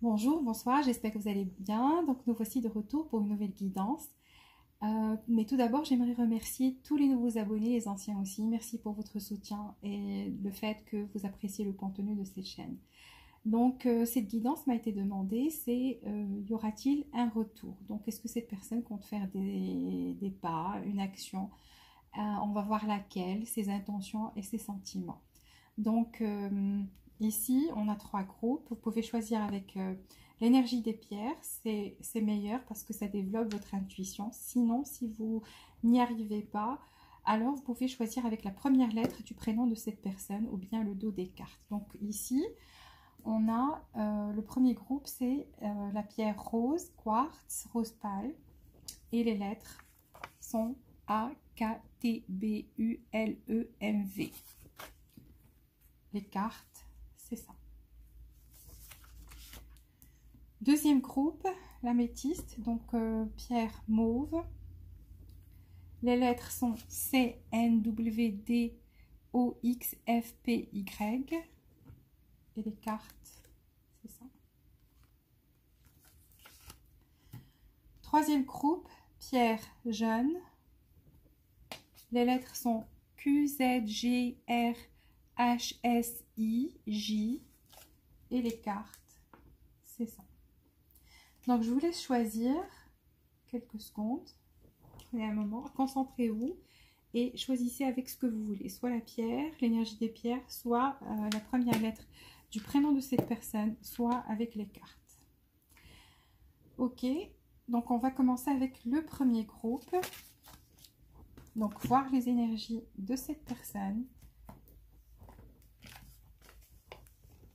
Bonjour, bonsoir, j'espère que vous allez bien. Donc nous voici de retour pour une nouvelle guidance. Mais tout d'abord, j'aimerais remercier tous les nouveaux abonnés, les anciens aussi. Merci pour votre soutien et le fait que vous appréciez le contenu de cette chaîne. Donc cette guidance m'a été demandée, c'est y aura-t-il un retour? Donc est-ce que cette personne compte faire des pas, une action? On va voir laquelle, ses intentions et ses sentiments. Donc ici, on a 3 groupes. Vous pouvez choisir avec l'énergie des pierres. C'est meilleur parce que ça développe votre intuition. Sinon, si vous n'y arrivez pas, alors vous pouvez choisir avec la première lettre du prénom de cette personne ou bien le dos des cartes. Donc ici, on a le premier groupe, c'est la pierre rose, quartz, rose pâle. Et les lettres sont A, K, T, B, U, L, E, M, V. Les cartes, c'est ça. Deuxième groupe, l'améthyste, donc pierre mauve. Les lettres sont C, N, W, D, O, X, F, P, Y. Et les cartes, c'est ça. Troisième groupe, pierre jaune. Les lettres sont Q, Z, G, R, H, S, I, J. Et les cartes, c'est ça. Donc, je vous laisse choisir quelques secondes. Prenez un moment, concentrez-vous et choisissez avec ce que vous voulez. Soit la pierre, l'énergie des pierres, soit la première lettre du prénom de cette personne, soit avec les cartes. Ok, donc on va commencer avec le premier groupe. Donc, voir les énergies de cette personne.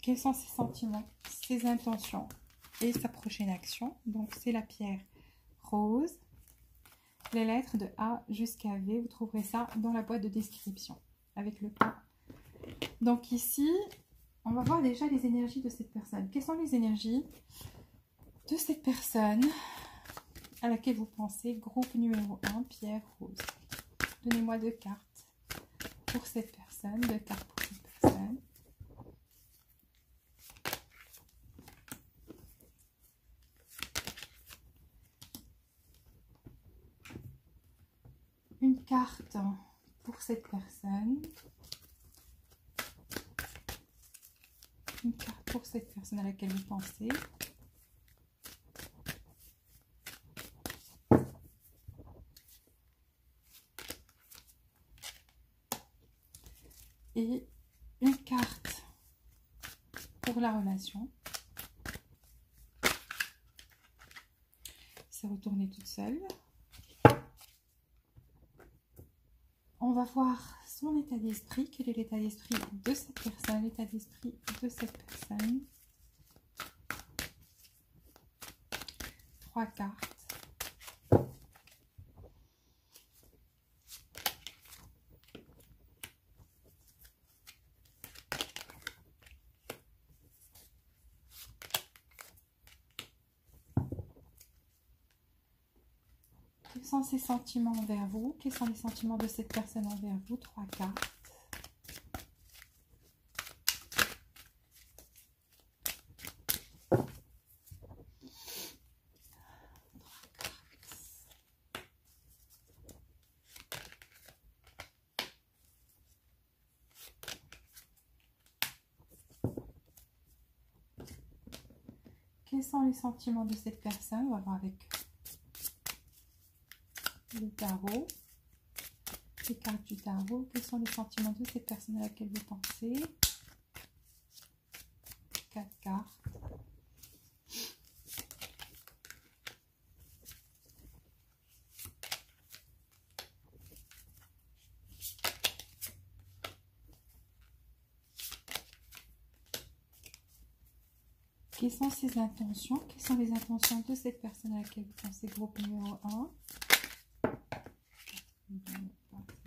Quels sont ses sentiments, ses intentions et sa prochaine action. Donc, c'est la pierre rose. Les lettres de A jusqu'à V, vous trouverez ça dans la boîte de description avec le cas. Donc ici, on va voir déjà les énergies de cette personne. Quelles sont les énergies de cette personne à laquelle vous pensez? Groupe numéro 1, pierre rose. Donnez-moi 2 cartes pour cette personne, 2 cartes pour cette personne. Une carte pour cette personne. Une carte pour cette personne à laquelle vous pensez. Et une carte pour la relation. C'est retourné toute seule. On va voir son état d'esprit. Quel est l'état d'esprit de cette personne? L'état d'esprit de cette personne. 3 cartes. Quels sont ses sentiments envers vous? Quels sont les sentiments de cette personne envers vous? 3 cartes. Quels sont les sentiments de cette personne? On va voir avec le tarot, les cartes du tarot. Quels sont les sentiments de cette personne à laquelle vous pensez? 4 cartes. Quelles sont ses intentions? Quelles sont les intentions de cette personne à laquelle vous pensez? Groupe numéro 1.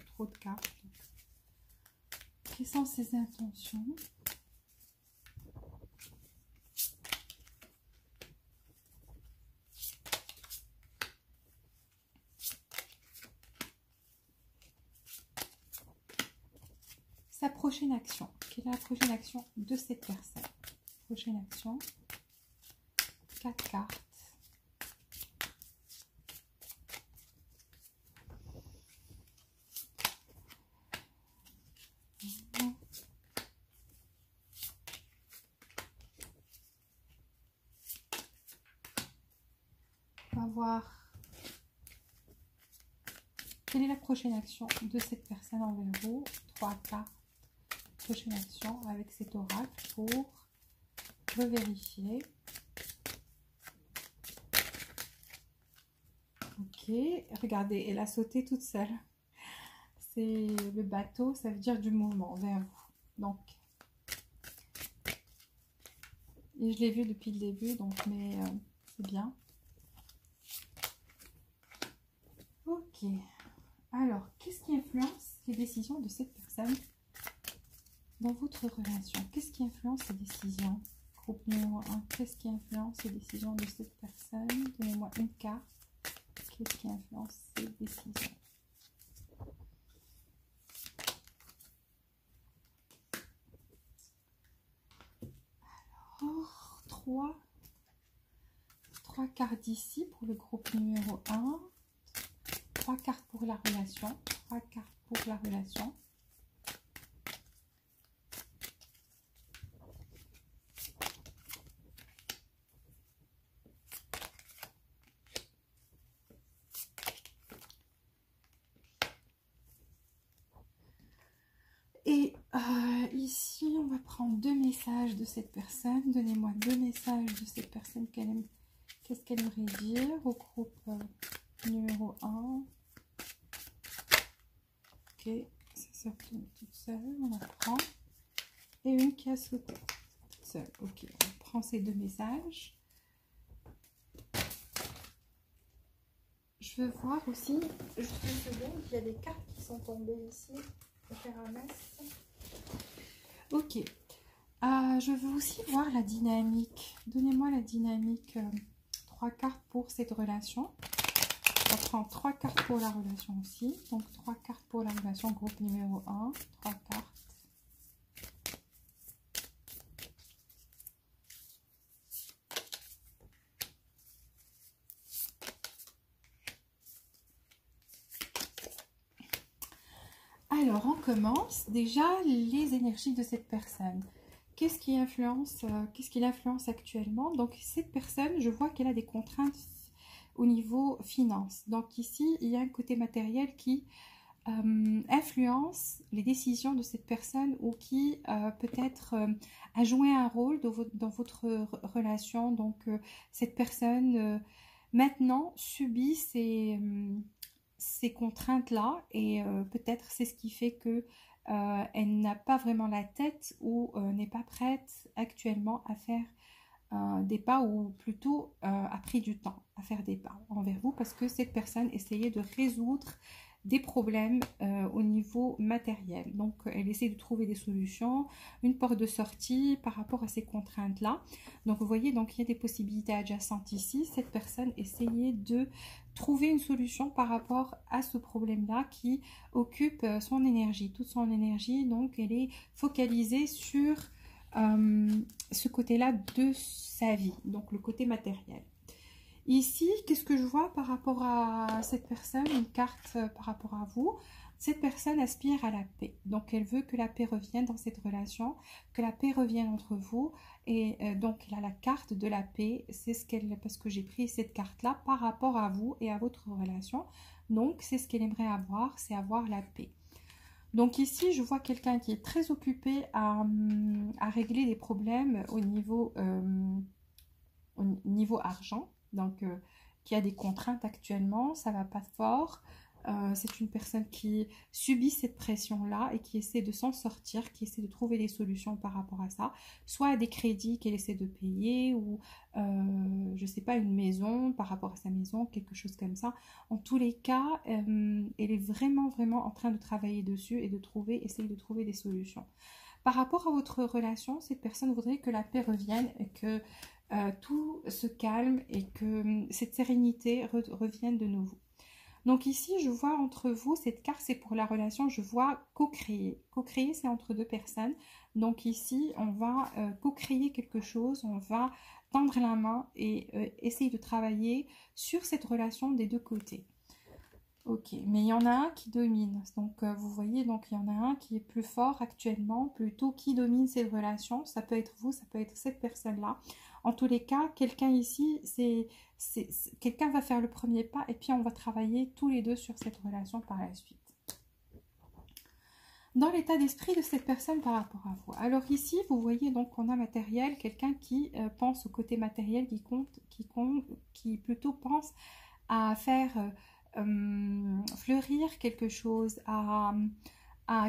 Trop de cartes. Quelles sont ses intentions? Sa prochaine action. Quelle est la prochaine action de cette personne? Prochaine action. va voir quelle est la prochaine action de cette personne envers vous. 3 cartes. Prochaine action avec cet oracle pour revérifier. Ok, regardez, elle a sauté toute seule. C'est le bateau, ça veut dire du mouvement vers vous. Donc, et je l'ai vu depuis le début, donc mais c'est bien. Ok. Alors, qu'est-ce qui influence les décisions de cette personne dans votre relation? Qu'est-ce qui influence les décisions? Groupe numéro 1. Qu'est-ce qui influence les décisions de cette personne? Donnez-moi une carte. Qu'est-ce qui influence ces décisions? Alors, 3 cartes d'ici pour le groupe numéro 1. 3 cartes pour la relation. 3 cartes pour la relation. Et ici, on va prendre 2 messages de cette personne. Donnez-moi 2 messages de cette personne. Qu'est-ce qu'elle aimerait dire au groupe numéro 1. Ok, ça sort toute seule, on la prend. Et une qui a sauté toute seule. Ok, on prend ces 2 messages. Je veux voir aussi, juste une seconde, il y a des cartes qui sont tombées ici. Je vais faire un mess. Ok, je veux aussi voir la dynamique. Donnez-moi la dynamique. 3 cartes pour cette relation. On prend 3 cartes pour la relation aussi. Donc 3 cartes pour la relation, groupe numéro 1. 3 cartes. Alors, on commence déjà les énergies de cette personne. Qu'est-ce qui l'influence actuellement? Donc, cette personne, je vois qu'elle a des contraintes au niveau finance. Donc, ici, il y a un côté matériel qui influence les décisions de cette personne ou qui peut-être a joué un rôle dans votre relation. Donc, cette personne, maintenant, subit ces contraintes-là et peut-être c'est ce qui fait que elle n'a pas vraiment la tête ou n'est pas prête actuellement à faire des pas ou plutôt a pris du temps à faire des pas envers vous parce que cette personne essayait de résoudre des problèmes au niveau matériel. Donc, elle essaie de trouver des solutions, une porte de sortie par rapport à ces contraintes-là. Donc, vous voyez, donc il y a des possibilités adjacentes ici. Cette personne essayait de trouver une solution par rapport à ce problème-là qui occupe son énergie, toute son énergie. Donc, elle est focalisée sur ce côté-là de sa vie, donc le côté matériel. Ici, qu'est-ce que je vois par rapport à cette personne? Une carte par rapport à vous. Cette personne aspire à la paix. Donc, elle veut que la paix revienne dans cette relation, que la paix revienne entre vous. Et donc, elle a la carte de la paix. C'est ce qu'elle, parce que j'ai pris cette carte-là par rapport à vous et à votre relation. Donc, c'est ce qu'elle aimerait avoir, c'est avoir la paix. Donc ici, je vois quelqu'un qui est très occupé à régler des problèmes au niveau argent. Donc, qui a des contraintes actuellement, ça va pas fort. C'est une personne qui subit cette pression-là et qui essaie de s'en sortir, qui essaie de trouver des solutions par rapport à ça. Soit à des crédits qu'elle essaie de payer ou, je sais pas, une maison par rapport à sa maison, quelque chose comme ça. En tous les cas, elle est vraiment, vraiment en train de travailler dessus et essayer de trouver des solutions. Par rapport à votre relation, cette personne voudrait que la paix revienne et que tout se calme et que cette sérénité revienne de nouveau. Donc ici, je vois entre vous, cette carte, c'est pour la relation, je vois co-créer. Co-créer, c'est entre 2 personnes. Donc ici, on va co-créer quelque chose, on va tendre la main et essayer de travailler sur cette relation des 2 côtés. Ok, mais il y en a un qui domine. Donc, vous voyez, donc il y en a un qui est plus fort actuellement, plutôt qui domine cette relation. Ça peut être vous, ça peut être cette personne-là. En tous les cas, quelqu'un ici, quelqu'un va faire le premier pas et puis on va travailler tous les deux sur cette relation par la suite. Dans l'état d'esprit de cette personne par rapport à vous. Alors ici, vous voyez donc qu'on a matériel, quelqu'un qui pense au côté matériel, qui plutôt pense à faire fleurir quelque chose, à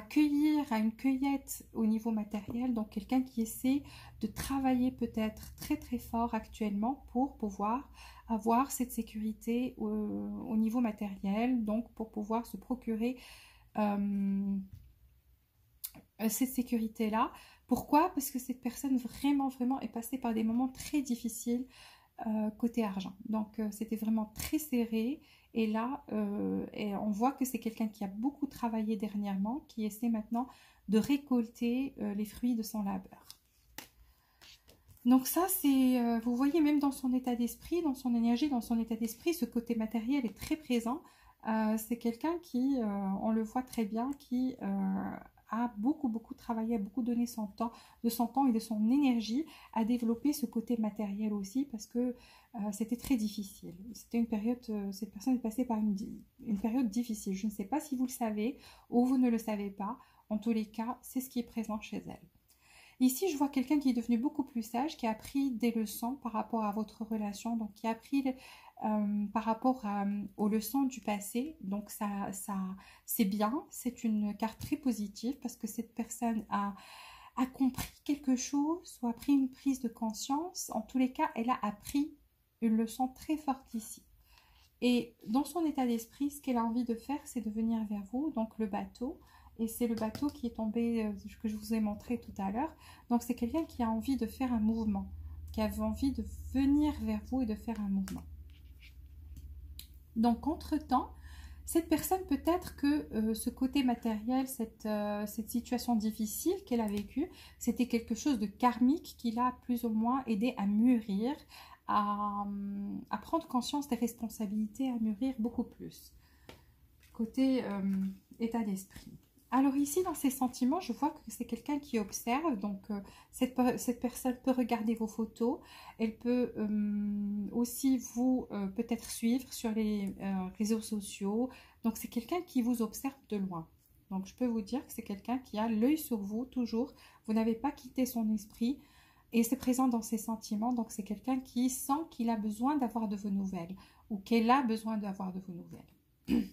cueillir, à une cueillette au niveau matériel. Donc quelqu'un qui essaie de travailler peut-être très très fort actuellement pour pouvoir avoir cette sécurité au niveau matériel, donc pour pouvoir se procurer cette sécurité-là. Pourquoi? Parce que cette personne vraiment, vraiment est passée par des moments très difficiles côté argent. Donc, c'était vraiment très serré. Et là, et on voit que c'est quelqu'un qui a beaucoup travaillé dernièrement, qui essaie maintenant de récolter les fruits de son labeur. Donc ça, c'est, vous voyez, même dans son état d'esprit, dans son énergie, dans son état d'esprit, ce côté matériel est très présent. C'est quelqu'un qui, on le voit très bien, qui a beaucoup travaillé, a beaucoup donné de son temps et de son énergie à développer ce côté matériel aussi parce que c'était très difficile. C'était une période, cette personne est passée par une période difficile. Je ne sais pas si vous le savez ou vous ne le savez pas. En tous les cas, c'est ce qui est présent chez elle. Ici, je vois quelqu'un qui est devenu beaucoup plus sage, qui a appris des leçons par rapport à votre relation, donc qui a appris par rapport aux leçons du passé. Donc ça c'est bien, c'est une carte très positive parce que cette personne a compris quelque chose ou a pris une prise de conscience. En tous les cas, elle a appris une leçon très forte ici. Et dans son état d'esprit, ce qu'elle a envie de faire, c'est de venir vers vous, donc le bateau. Et c'est le bateau qui est tombé, que je vous ai montré tout à l'heure. Donc c'est quelqu'un qui a envie de faire un mouvement, qui a envie de venir vers vous et de faire un mouvement. Donc entre-temps, cette personne peut-être que ce côté matériel, cette situation difficile qu'elle a vécue, c'était quelque chose de karmique qui l'a plus ou moins aidé à mûrir, à prendre conscience des responsabilités, à mûrir beaucoup plus. Côté état d'esprit. Alors ici, dans ses sentiments, je vois que c'est quelqu'un qui observe. Donc, cette personne peut regarder vos photos. Elle peut aussi vous peut-être suivre sur les réseaux sociaux. Donc, c'est quelqu'un qui vous observe de loin. Donc, je peux vous dire que c'est quelqu'un qui a l'œil sur vous toujours. Vous n'avez pas quitté son esprit. Et c'est présent dans ses sentiments. Donc, c'est quelqu'un qui sent qu'il a besoin d'avoir de vos nouvelles. Ou qu'elle a besoin d'avoir de vos nouvelles.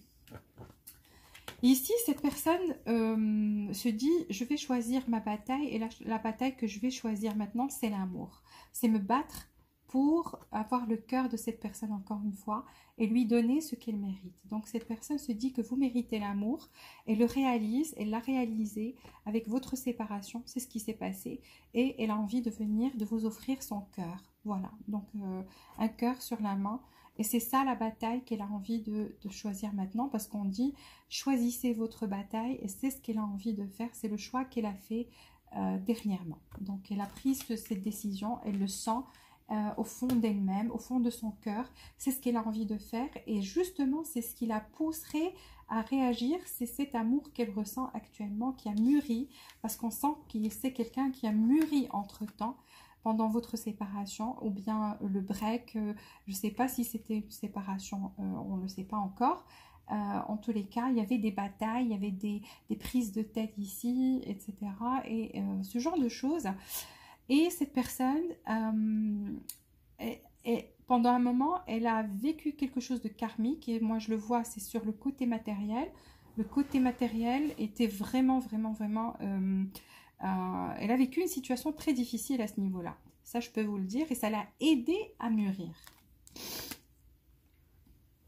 Ici, cette personne se dit, je vais choisir ma bataille et la bataille que je vais choisir maintenant, c'est l'amour. C'est me battre pour avoir le cœur de cette personne encore une fois et lui donner ce qu'elle mérite. Donc, cette personne se dit que vous méritez l'amour et le réalise, elle l'a réalisé avec votre séparation, c'est ce qui s'est passé et elle a envie de venir, de vous offrir son cœur. Voilà, donc un cœur sur la main. Et c'est ça la bataille qu'elle a envie de choisir maintenant parce qu'on dit choisissez votre bataille et c'est ce qu'elle a envie de faire. C'est le choix qu'elle a fait dernièrement. Donc elle a pris cette décision, elle le sent au fond d'elle-même, au fond de son cœur. C'est ce qu'elle a envie de faire et justement c'est ce qui la pousserait à réagir. C'est cet amour qu'elle ressent actuellement qui a mûri parce qu'on sent que c'est quelqu'un qui a mûri entre-temps. Pendant votre séparation ou bien le break, je ne sais pas si c'était une séparation, on ne le sait pas encore. En tous les cas, il y avait des batailles, il y avait des prises de tête ici, etc. Et ce genre de choses. Et cette personne, pendant un moment, elle a vécu quelque chose de karmique et moi je le vois, c'est sur le côté matériel. Le côté matériel était vraiment elle a vécu une situation très difficile à ce niveau-là. Ça, je peux vous le dire. Et ça l'a aidé à mûrir.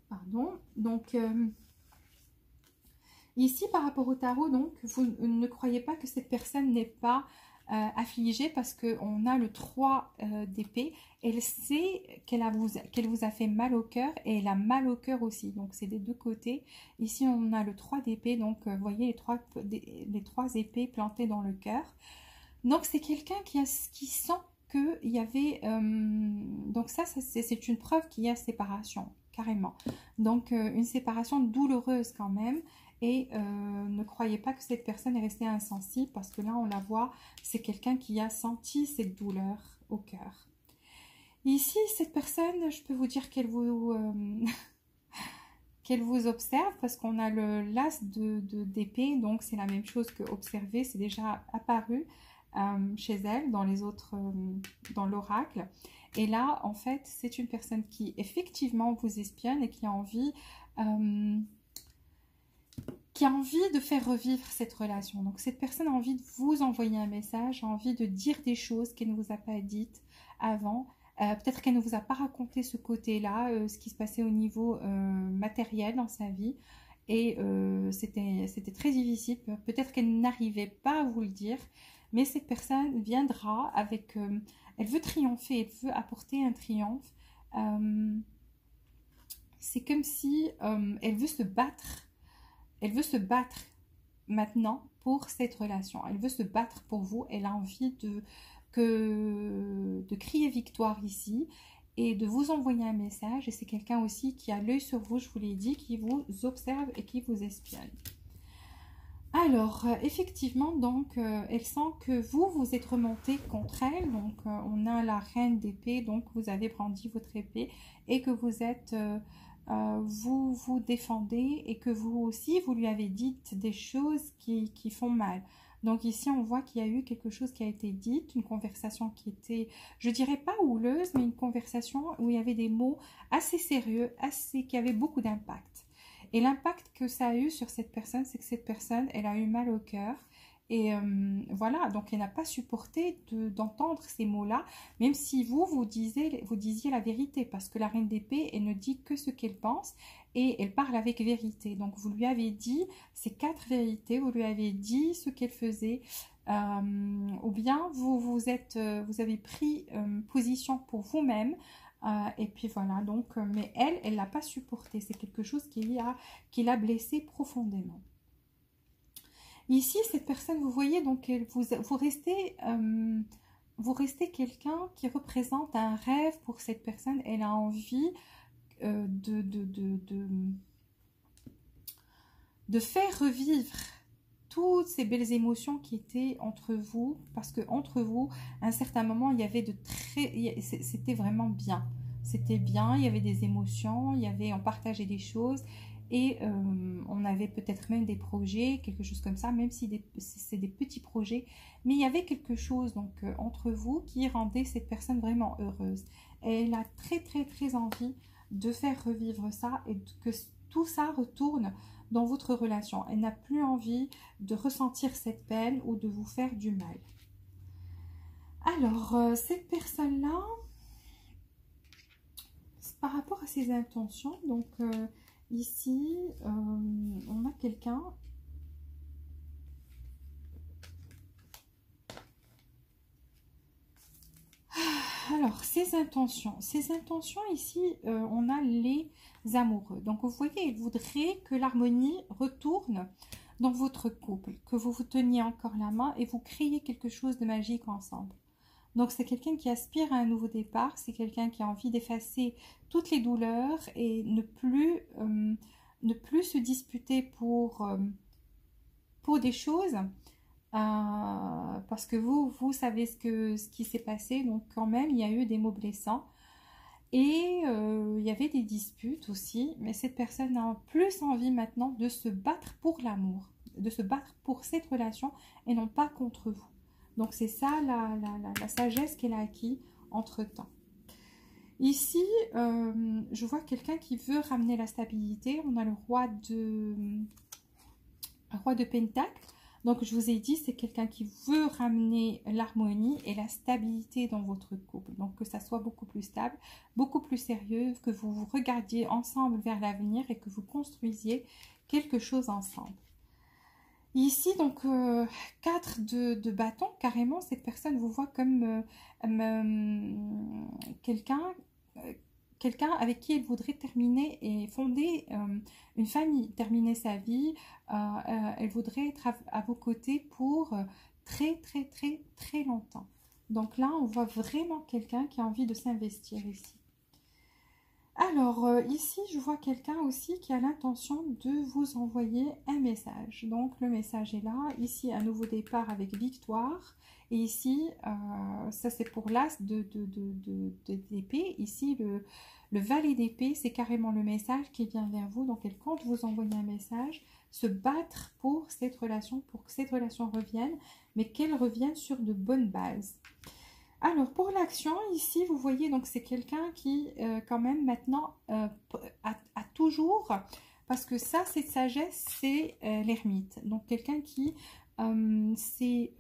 Pardon. Donc, ici, par rapport au tarot, donc, vous ne croyez pas que cette personne n'est pas affligée parce qu'on a le 3 d'épée. Elle sait qu'elle vous a fait mal au cœur et elle a mal au cœur aussi. Donc, c'est des deux côtés. Ici, on a le 3 d'épée. Donc, vous voyez les trois épées plantées dans le cœur. Donc, c'est quelqu'un qui sent qu'il y avait... donc, ça c'est une preuve qu'il y a séparation, carrément. Donc, une séparation douloureuse quand même. Et ne croyez pas que cette personne est restée insensible parce que là, on la voit, c'est quelqu'un qui a senti cette douleur au cœur. Ici, cette personne, je peux vous dire qu'elle vous, qu'elle vous observe parce qu'on a le l'as d'épée, donc c'est la même chose que observer, c'est déjà apparu chez elle dans les autres, dans l'oracle. Et là, en fait, c'est une personne qui effectivement vous espionne et euh, qui a envie de faire revivre cette relation. Donc cette personne a envie de vous envoyer un message, a envie de dire des choses qu'elle ne vous a pas dites avant. Peut-être qu'elle ne vous a pas raconté ce côté-là, ce qui se passait au niveau matériel dans sa vie. Et c'était très difficile. Peut-être qu'elle n'arrivait pas à vous le dire. Mais cette personne viendra avec... elle veut triompher, elle veut apporter un triomphe. C'est comme si elle veut se battre. Elle veut se battre maintenant pour cette relation. Elle veut se battre pour vous. Elle a envie de crier victoire ici et de vous envoyer un message. Et c'est quelqu'un aussi qui a l'œil sur vous, je vous l'ai dit, qui vous observe et qui vous espionne. Alors, effectivement, donc, elle sent que vous êtes remonté contre elle. Donc, on a la reine d'épée. Donc, vous avez brandi votre épée et que vous êtes... vous vous défendez et que vous aussi, vous lui avez dit des choses qui font mal. Donc ici, on voit qu'il y a eu quelque chose qui a été dit, une conversation qui était, je dirais pas houleuse, mais une conversation où il y avait des mots assez sérieux, qui avaient beaucoup d'impact. Et l'impact que ça a eu sur cette personne, c'est que cette personne, elle a eu mal au cœur. Et voilà, donc elle n'a pas supporté d'entendre ces mots-là, même si vous disiez la vérité, parce que la reine d'épée, elle ne dit que ce qu'elle pense et elle parle avec vérité. Donc vous lui avez dit ces 4 vérités, vous lui avez dit ce qu'elle faisait, ou bien vous avez pris position pour vous-même. Et puis voilà, donc, mais elle l'a pas supporté. C'est quelque chose qui l'a blessée profondément. Ici, cette personne, vous voyez, donc vous restez quelqu'un qui représente un rêve pour cette personne. Elle a envie de faire revivre toutes ces belles émotions qui étaient entre vous, parce que entre vous, à un certain moment, il y avait c'était vraiment bien. C'était bien, il y avait des émotions, on partageait des choses. Et on avait peut-être même des projets, quelque chose comme ça, même si c'est des petits projets. Mais il y avait quelque chose donc entre vous qui rendait cette personne vraiment heureuse. Et elle a très très très envie de faire revivre ça et que tout ça retourne dans votre relation. Elle n'a plus envie de ressentir cette peine ou de vous faire du mal. Alors, cette personne-là, par rapport à ses intentions, donc... ici, on a quelqu'un. Alors, ses intentions. Ses intentions, ici, on a les amoureux. Donc, vous voyez, il voudrait que l'harmonie retourne dans votre couple, que vous vous teniez encore la main et vous créiez quelque chose de magique ensemble. Donc, c'est quelqu'un qui aspire à un nouveau départ. C'est quelqu'un qui a envie d'effacer toutes les douleurs et ne plus se disputer pour des choses. Parce que vous savez ce qui s'est passé. Donc, quand même, il y a eu des mots blessants. Et il y avait des disputes aussi. Mais cette personne a plus envie maintenant de se battre pour l'amour, de se battre pour cette relation et non pas contre vous. Donc, c'est ça la sagesse qu'elle a acquis entre-temps. Ici, je vois quelqu'un qui veut ramener la stabilité. On a le roi de Pentacle. Donc, je vous ai dit, c'est quelqu'un qui veut ramener l'harmonie et la stabilité dans votre couple. Donc, que ça soit beaucoup plus stable, beaucoup plus sérieux, que vous vous regardiez ensemble vers l'avenir et que vous construisiez quelque chose ensemble. Ici, donc, 4 de bâton, carrément, cette personne vous voit comme quelqu'un avec qui elle voudrait terminer et fonder une famille, terminer sa vie. Elle voudrait être à vos côtés pour très, très, très, très longtemps. Donc là, on voit vraiment quelqu'un qui a envie de s'investir ici. Alors, ici, je vois quelqu'un aussi qui a l'intention de vous envoyer un message. Donc, le message est là. Ici, un nouveau départ avec victoire. Et ici, ça c'est pour l'as d'épée. Ici, le valet d'épée, c'est carrément le message qui vient vers vous. Donc, elle compte vous envoyer un message, se battre pour cette relation, pour que cette relation revienne, mais qu'elle revienne sur de bonnes bases. Alors, pour l'action, ici, vous voyez, donc c'est quelqu'un qui, quand même, maintenant, a toujours, parce que ça, cette sagesse, c'est l'ermite. Donc, quelqu'un qui, c'est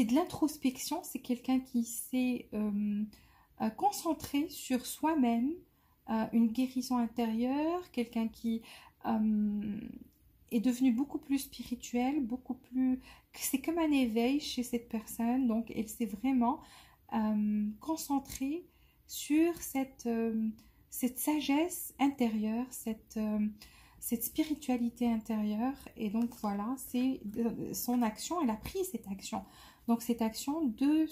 de l'introspection, c'est quelqu'un qui s'est concentré sur soi-même, une guérison intérieure, quelqu'un qui est devenu beaucoup plus spirituel, beaucoup plus... C'est comme un éveil chez cette personne, donc elle s'est vraiment concentrée sur cette sagesse intérieure, cette spiritualité intérieure, et donc voilà, c'est son action, elle a pris cette action. Donc cette action de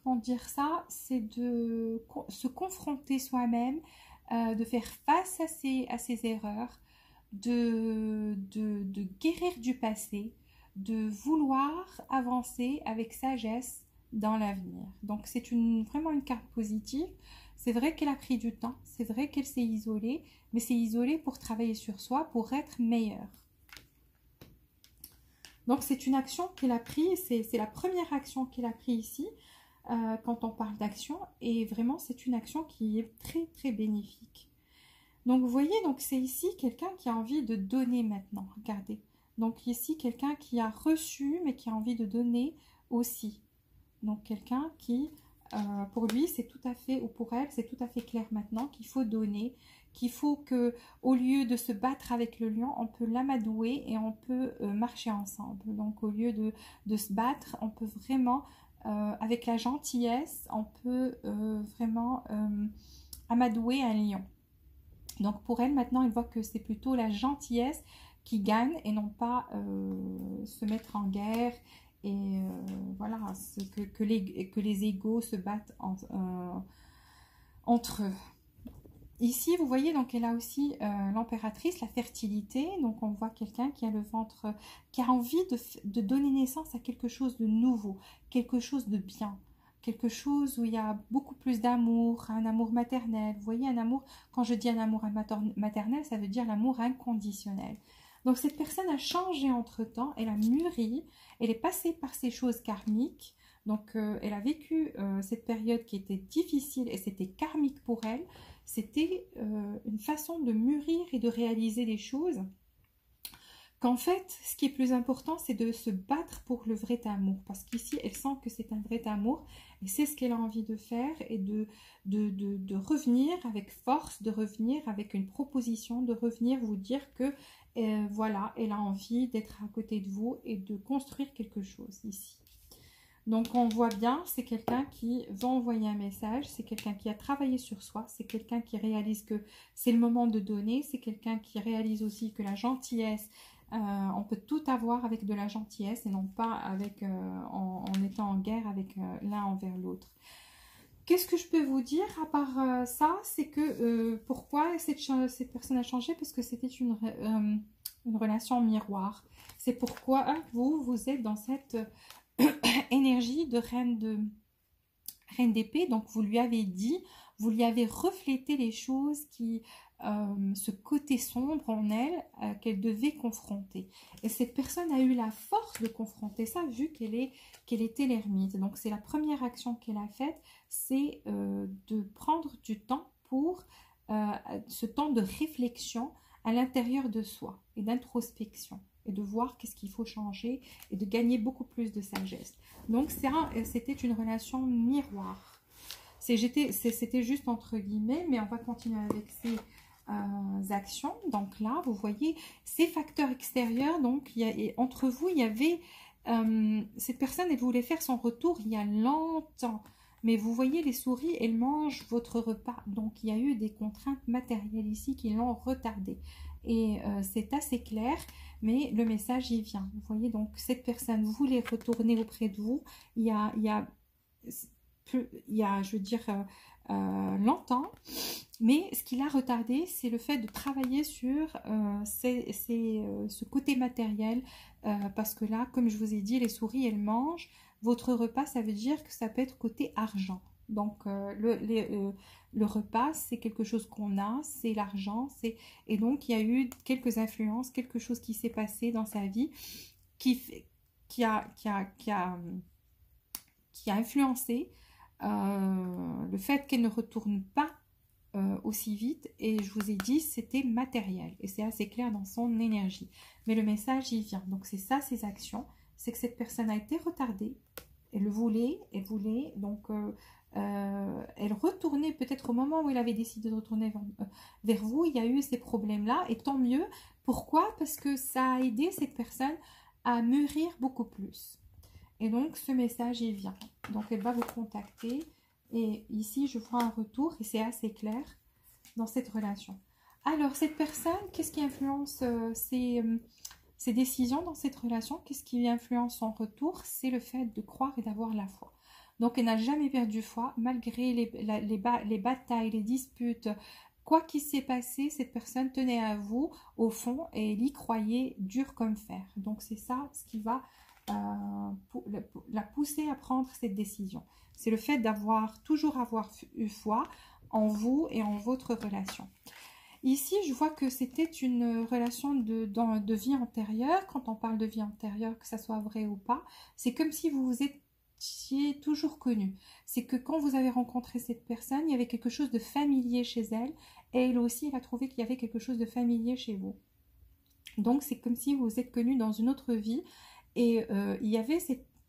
comment dire ça, c'est de se confronter soi-même, de faire face à ses erreurs, de guérir du passé, de vouloir avancer avec sagesse dans l'avenir. Donc c'est vraiment une carte positive. C'est vrai qu'elle a pris du temps, c'est vrai qu'elle s'est isolée, mais c'est isolée pour travailler sur soi, pour être meilleure. Donc c'est une action qu'elle a prise, c'est la première action qu'elle a prise ici, quand on parle d'action, et vraiment c'est une action qui est très très bénéfique. Donc vous voyez, donc c'est ici quelqu'un qui a envie de donner maintenant, regardez. Donc ici quelqu'un qui a reçu mais qui a envie de donner aussi. Donc quelqu'un qui, pour lui c'est tout à fait, ou pour elle c'est tout à fait clair maintenant qu'il faut donner, qu'il faut que, au lieu de se battre avec le lion, on peut l'amadouer et on peut marcher ensemble. Donc au lieu de se battre, on peut vraiment, avec la gentillesse, on peut vraiment amadouer un lion. Donc pour elle maintenant, elle voit que c'est plutôt la gentillesse qui gagne et non pas se mettre en guerre et voilà, que les égos se battent entre eux. Ici, vous voyez, donc elle a aussi l'impératrice, la fertilité. Donc on voit quelqu'un qui a le ventre, qui a envie de donner naissance à quelque chose de nouveau, quelque chose de bien, quelque chose où il y a beaucoup plus d'amour, un amour maternel. Vous voyez, un amour, quand je dis un amour maternel, ça veut dire l'amour inconditionnel. Donc cette personne a changé entre-temps, elle a mûri, elle est passée par ces choses karmiques. Donc elle a vécu cette période qui était difficile et c'était karmique pour elle. C'était une façon de mûrir et de réaliser les choses. Qu'en fait, ce qui est plus important, c'est de se battre pour le vrai amour. Parce qu'ici, elle sent que c'est un vrai amour. Et c'est ce qu'elle a envie de faire. Et de revenir avec force, de revenir avec une proposition, de revenir vous dire que voilà, elle a envie d'être à côté de vous et de construire quelque chose ici. Donc on voit bien, c'est quelqu'un qui va envoyer un message, c'est quelqu'un qui a travaillé sur soi, c'est quelqu'un qui réalise que c'est le moment de donner, c'est quelqu'un qui réalise aussi que la gentillesse, on peut tout avoir avec de la gentillesse et non pas avec, en étant en guerre avec l'un envers l'autre. Qu'est-ce que je peux vous dire à part ça, c'est que pourquoi cette personne a changé? Parce que c'était une relation miroir. C'est pourquoi vous êtes dans cette... énergie de reine d'épée. Donc vous lui avez dit, vous lui avez reflété les choses qui, ce côté sombre en elle, qu'elle devait confronter. Et cette personne a eu la force de confronter ça, vu qu'elle était l'ermite. Donc c'est la première action qu'elle a faite, c'est de prendre du temps pour ce temps de réflexion à l'intérieur de soi et d'introspection, et de voir qu'est-ce qu'il faut changer et de gagner beaucoup plus de sagesse. Donc c'était une relation miroir. C'était juste entre guillemets, mais on va continuer avec ces actions. Donc là, vous voyez, ces facteurs extérieurs, donc entre vous, il y avait... cette personne, elle voulait faire son retour il y a longtemps. Mais vous voyez, les souris, elles mangent votre repas. Donc, il y a eu des contraintes matérielles ici qui l'ont retardé. Et c'est assez clair. mais le message, il vient. Vous voyez, donc cette personne voulait retourner auprès de vous. Je veux dire, longtemps. Mais ce qui l'a retardé, c'est le fait de travailler sur ce côté matériel. Parce que là, comme je vous ai dit, les souris, elles mangent. Votre repas, ça veut dire que ça peut être côté argent. Donc, le repas, c'est quelque chose qu'on a, c'est l'argent. Et donc, il y a eu quelques influences, quelque chose qui s'est passé dans sa vie qui a influencé le fait qu'elle ne retourne pas aussi vite. Et je vous ai dit, c'était matériel. Et c'est assez clair dans son énergie. Mais le message, il vient. Donc, c'est ça, ses actions. C'est que cette personne a été retardée. Elle voulait. Donc, elle retournait peut-être au moment où elle avait décidé de retourner vers vous. Il y a eu ces problèmes-là. Et tant mieux. Pourquoi? Parce que ça a aidé cette personne à mûrir beaucoup plus. Et donc, ce message, il vient. Donc, elle va vous contacter. Et ici, je vois un retour et c'est assez clair dans cette relation. Alors, cette personne, qu'est-ce qui influence ses décisions dans cette relation? Qu'est-ce qui influence son retour? C'est le fait de croire et d'avoir la foi. Donc, elle n'a jamais perdu foi, malgré les batailles, les disputes. Quoi qu'il s'est passé, cette personne tenait à vous, au fond, et elle y croyait dur comme fer. Donc, c'est ça ce qui va la pousser à prendre cette décision. C'est le fait toujours avoir eu foi en vous et en votre relation. Ici, je vois que c'était une relation de vie antérieure. Quand on parle de vie antérieure, que ça soit vrai ou pas, c'est comme si vous vous étiez toujours connu. C'est que quand vous avez rencontré cette personne, il y avait quelque chose de familier chez elle. Et elle aussi, elle a trouvé qu'il y avait quelque chose de familier chez vous. Donc, c'est comme si vous vous êtes connu dans une autre vie. Et il y avait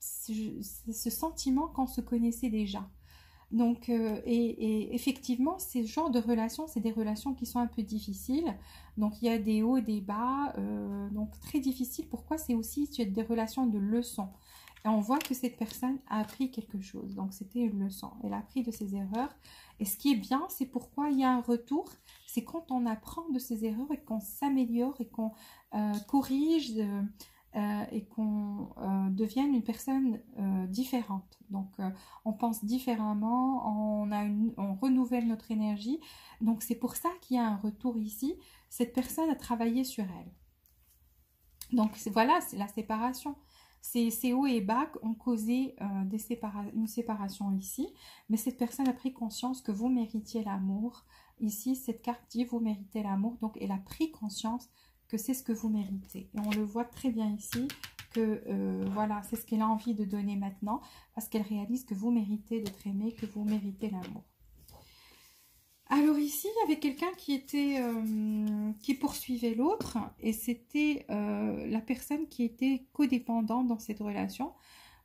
ce sentiment qu'on se connaissait déjà. Donc, et effectivement, ces genres de relations, c'est des relations qui sont un peu difficiles. Donc, il y a des hauts et des bas, donc très difficiles. Pourquoi? C'est aussi des relations de leçons. Et on voit que cette personne a appris quelque chose. Donc, c'était une leçon. Elle a appris de ses erreurs. Et ce qui est bien, c'est pourquoi il y a un retour. C'est quand on apprend de ses erreurs et qu'on s'améliore et qu'on corrige et qu'on devienne une personne différente. Donc, on pense différemment, on renouvelle notre énergie. Donc, c'est pour ça qu'il y a un retour ici. Cette personne a travaillé sur elle. Donc, voilà, c'est la séparation. Ces hauts et bas ont causé une séparation ici. Mais cette personne a pris conscience que vous méritiez l'amour. Ici, cette carte dit vous méritez l'amour. Donc, elle a pris conscience que c'est ce que vous méritez. Et on le voit très bien ici que voilà, c'est ce qu'elle a envie de donner maintenant parce qu'elle réalise que vous méritez d'être aimé, que vous méritez l'amour. Alors ici, il y avait quelqu'un qui poursuivait l'autre et c'était la personne qui était codépendante dans cette relation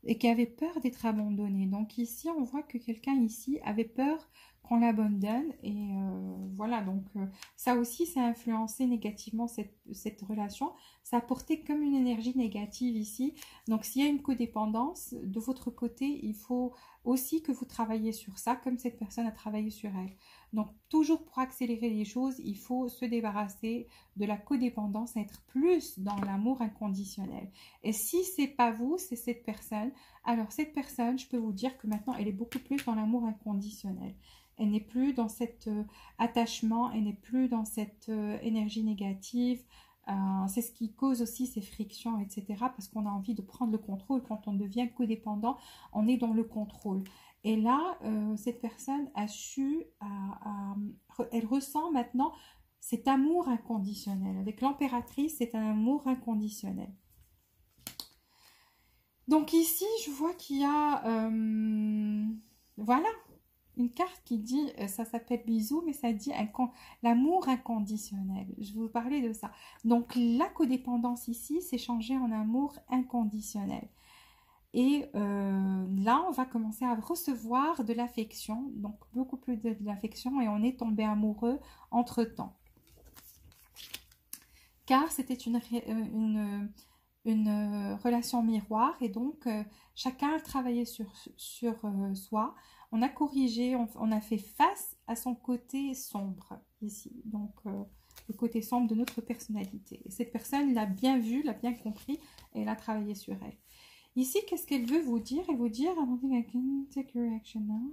et qui avait peur d'être abandonnée. Donc ici, on voit que quelqu'un ici avait peur qu'on l'abandonne et voilà, donc ça aussi, ça a influencé négativement cette relation. Ça a apporté comme une énergie négative ici. Donc s'il y a une codépendance, de votre côté, il faut aussi que vous travaillez sur ça, comme cette personne a travaillé sur elle. Donc toujours pour accélérer les choses, il faut se débarrasser de la codépendance, être plus dans l'amour inconditionnel. Et si c'est pas vous, c'est cette personne, alors cette personne, je peux vous dire que maintenant, elle est beaucoup plus dans l'amour inconditionnel. Elle n'est plus dans cet attachement, elle n'est plus dans cette énergie négative. C'est ce qui cause aussi ces frictions, etc. Parce qu'on a envie de prendre le contrôle. Quand on devient codépendant, on est dans le contrôle. Et là, cette personne a su, elle ressent maintenant cet amour inconditionnel. Avec l'impératrice, c'est un amour inconditionnel. Donc ici, je vois qu'il y a... voilà. Une carte qui dit, ça s'appelle bisous, mais ça dit l'amour inconditionnel. Je vais vous parler de ça. Donc, la codépendance ici, c'est changé en amour inconditionnel. Et là, on va commencer à recevoir de l'affection, donc beaucoup plus de l'affection, et on est tombé amoureux entre-temps. Car c'était une relation miroir, et donc chacun a travaillé sur soi. On a corrigé, on a fait face à son côté sombre ici. Donc le côté sombre de notre personnalité. Et cette personne l'a bien vu, l'a bien compris et elle a travaillé sur elle. Ici, qu'est-ce qu'elle veut vous dire? Elle veut dire, I don't think I can take your action now.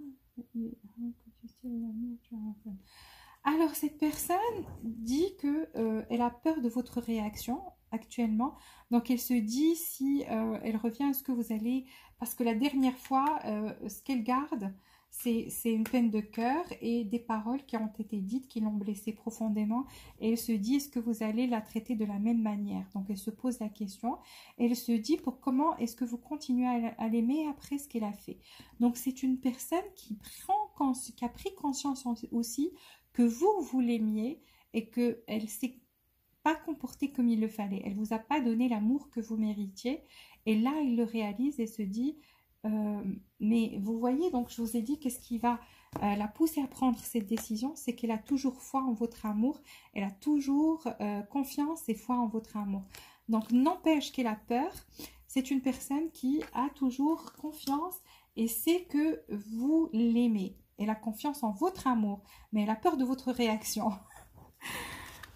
Alors, cette personne dit que elle a peur de votre réaction actuellement. Donc, elle se dit si elle revient à ce que vous allez... Parce que la dernière fois, ce qu'elle garde, c'est une peine de cœur et des paroles qui ont été dites, qui l'ont blessée profondément. Et elle se dit, est-ce que vous allez la traiter de la même manière? Donc, elle se pose la question. Et elle se dit, pour comment est-ce que vous continuez à l'aimer après ce qu'elle a fait? Donc, c'est une personne qui a pris conscience aussi que vous l'aimiez et qu'elle s'est pas comportée comme il le fallait. Elle vous a pas donné l'amour que vous méritiez. Et là, il le réalise et se dit, mais vous voyez, donc je vous ai dit, qu'est-ce qui va la pousser à prendre cette décision? C'est qu'elle a toujours foi en votre amour. Elle a toujours confiance et foi en votre amour. Donc, n'empêche qu'elle a peur. C'est une personne qui a toujours confiance et sait que vous l'aimez. Elle a confiance en votre amour, mais elle a peur de votre réaction.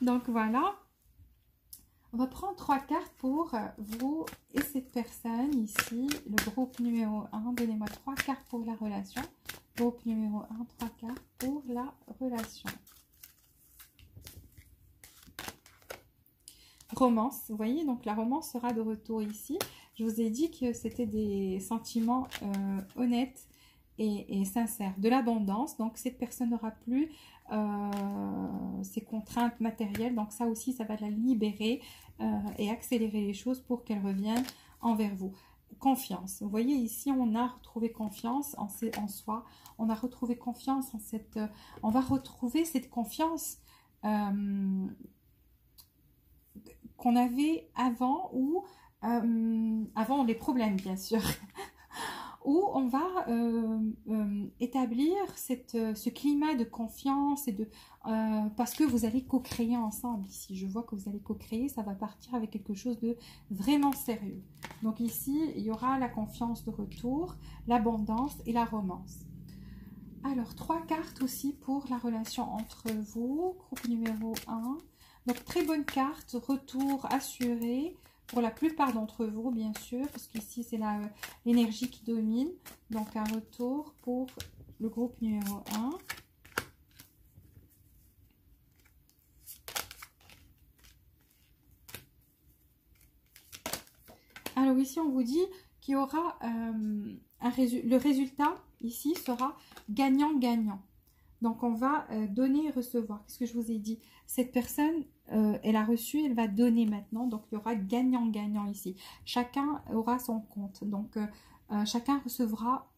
Donc voilà, on va prendre 3 cartes pour vous et cette personne ici, le groupe numéro 1. Donnez-moi 3 cartes pour la relation. Groupe numéro 1, 3 cartes pour la relation. Romance, vous voyez, donc la romance sera de retour ici. Je vous ai dit que c'était des sentiments honnêtes et sincère, de l'abondance. Donc cette personne n'aura plus ses contraintes matérielles, donc ça aussi ça va la libérer et accélérer les choses pour qu'elle revienne envers vous. Confiance, vous voyez ici on a retrouvé confiance en soi, on a retrouvé confiance en cette, on va retrouver cette confiance qu'on avait avant, ou avant les problèmes bien sûr, où on va établir ce climat de confiance et parce que vous allez co-créer ensemble ici. Je vois que vous allez co-créer, ça va partir avec quelque chose de vraiment sérieux. Donc ici, il y aura la confiance de retour, l'abondance et la romance. Alors, 3 cartes aussi pour la relation entre vous, groupe numéro 1. Donc, très bonne carte, retour assuré. Pour la plupart d'entre vous, bien sûr, parce qu'ici, c'est l'énergie qui domine. Donc, un retour pour le groupe numéro 1. Alors, ici, on vous dit qu'il y aura le résultat, ici, sera gagnant-gagnant. Donc, on va donner et recevoir. Qu'est-ce que je vous ai dit? Cette personne, elle a reçu, elle va donner maintenant. Donc, il y aura gagnant-gagnant ici. Chacun aura son compte. Donc, chacun recevra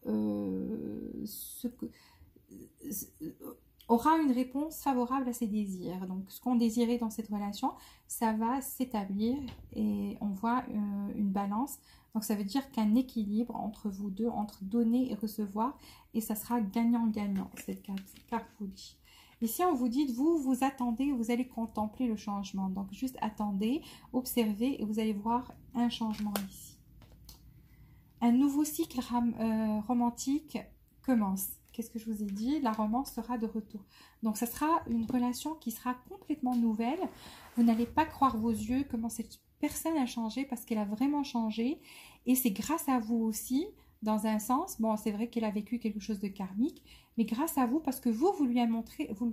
aura une réponse favorable à ses désirs. Donc, ce qu'on désirait dans cette relation, ça va s'établir et on voit une balance. Donc, ça veut dire qu'un équilibre entre vous deux, entre donner et recevoir, et ça sera gagnant-gagnant, cette carte vous dit. Ici, on vous dit, vous attendez, vous allez contempler le changement. Donc, juste attendez, observez, et vous allez voir un changement ici. Un nouveau cycle romantique commence. Qu'est-ce que je vous ai dit? La romance sera de retour. Donc, ça sera une relation qui sera complètement nouvelle. Vous n'allez pas croire vos yeux comment cette personne a changé, parce qu'elle a vraiment changé. Et c'est grâce à vous aussi, dans un sens. Bon, c'est vrai qu'elle a vécu quelque chose de karmique, mais grâce à vous, parce que vous lui avez montré, vous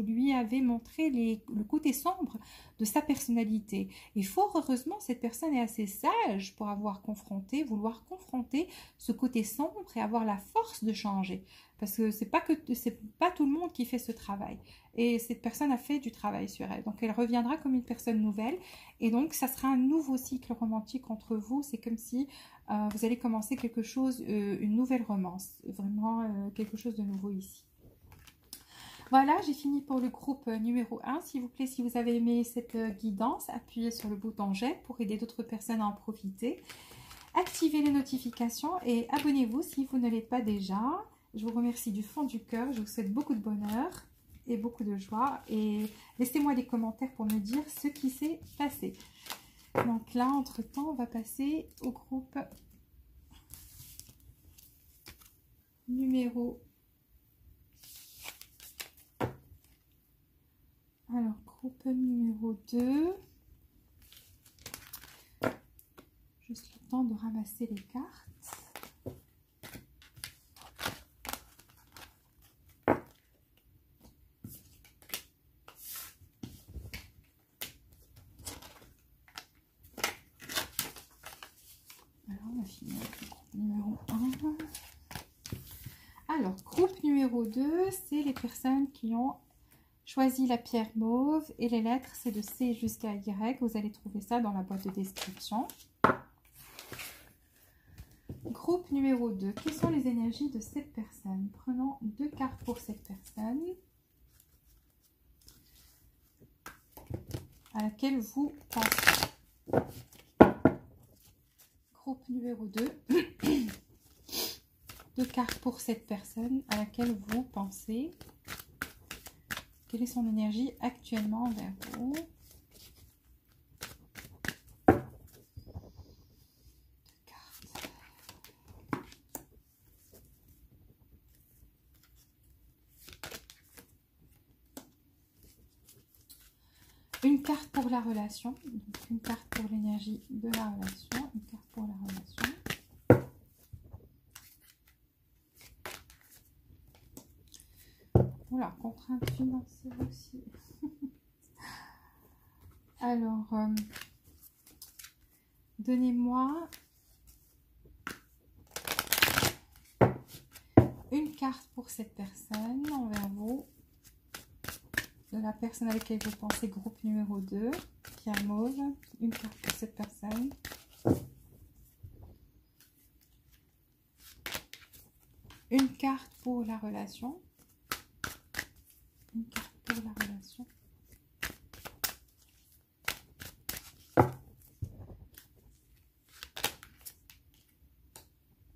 lui avez montré le côté sombre de sa personnalité. Et fort heureusement, cette personne est assez sage pour vouloir confronter ce côté sombre et avoir la force de changer. Parce que c'est pas tout le monde qui fait ce travail. Et cette personne a fait du travail sur elle. Donc, elle reviendra comme une personne nouvelle. Et donc, ça sera un nouveau cycle romantique entre vous. C'est comme si vous allez commencer quelque chose, une nouvelle romance. Vraiment quelque chose de nouveau ici. Voilà, j'ai fini pour le groupe numéro 1. S'il vous plaît, si vous avez aimé cette guidance, appuyez sur le bouton j'aime pour aider d'autres personnes à en profiter. Activez les notifications et abonnez-vous si vous ne l'êtes pas déjà. Je vous remercie du fond du cœur. Je vous souhaite beaucoup de bonheur et beaucoup de joie. Et laissez-moi des commentaires pour me dire ce qui s'est passé. Donc là, entre-temps, on va passer au groupe numéro 1. Alors, groupe numéro 2. Juste le temps de ramasser les cartes. Alors, on a fini avec le groupe numéro 1. Alors, groupe numéro 2, c'est les personnes qui ont choisi la pierre mauve et les lettres, c'est de C jusqu'à Y. Vous allez trouver ça dans la boîte de description. Groupe numéro 2, quelles sont les énergies de cette personne? Prenons 2 cartes pour cette personne à laquelle vous pensez. Groupe numéro 2, 2 cartes pour cette personne à laquelle vous pensez. Quelle est son énergie actuellement envers vous? 2 cartes. Une carte pour la relation. Donc une carte pour l'énergie de la relation. Une carte pour la relation. Voilà, contrainte financière aussi. Alors, donnez-moi une carte pour cette personne envers vous. De la personne avec laquelle vous pensez, groupe numéro 2, pierre mauve. Une carte pour cette personne. Une carte pour la relation. Une carte pour la relation.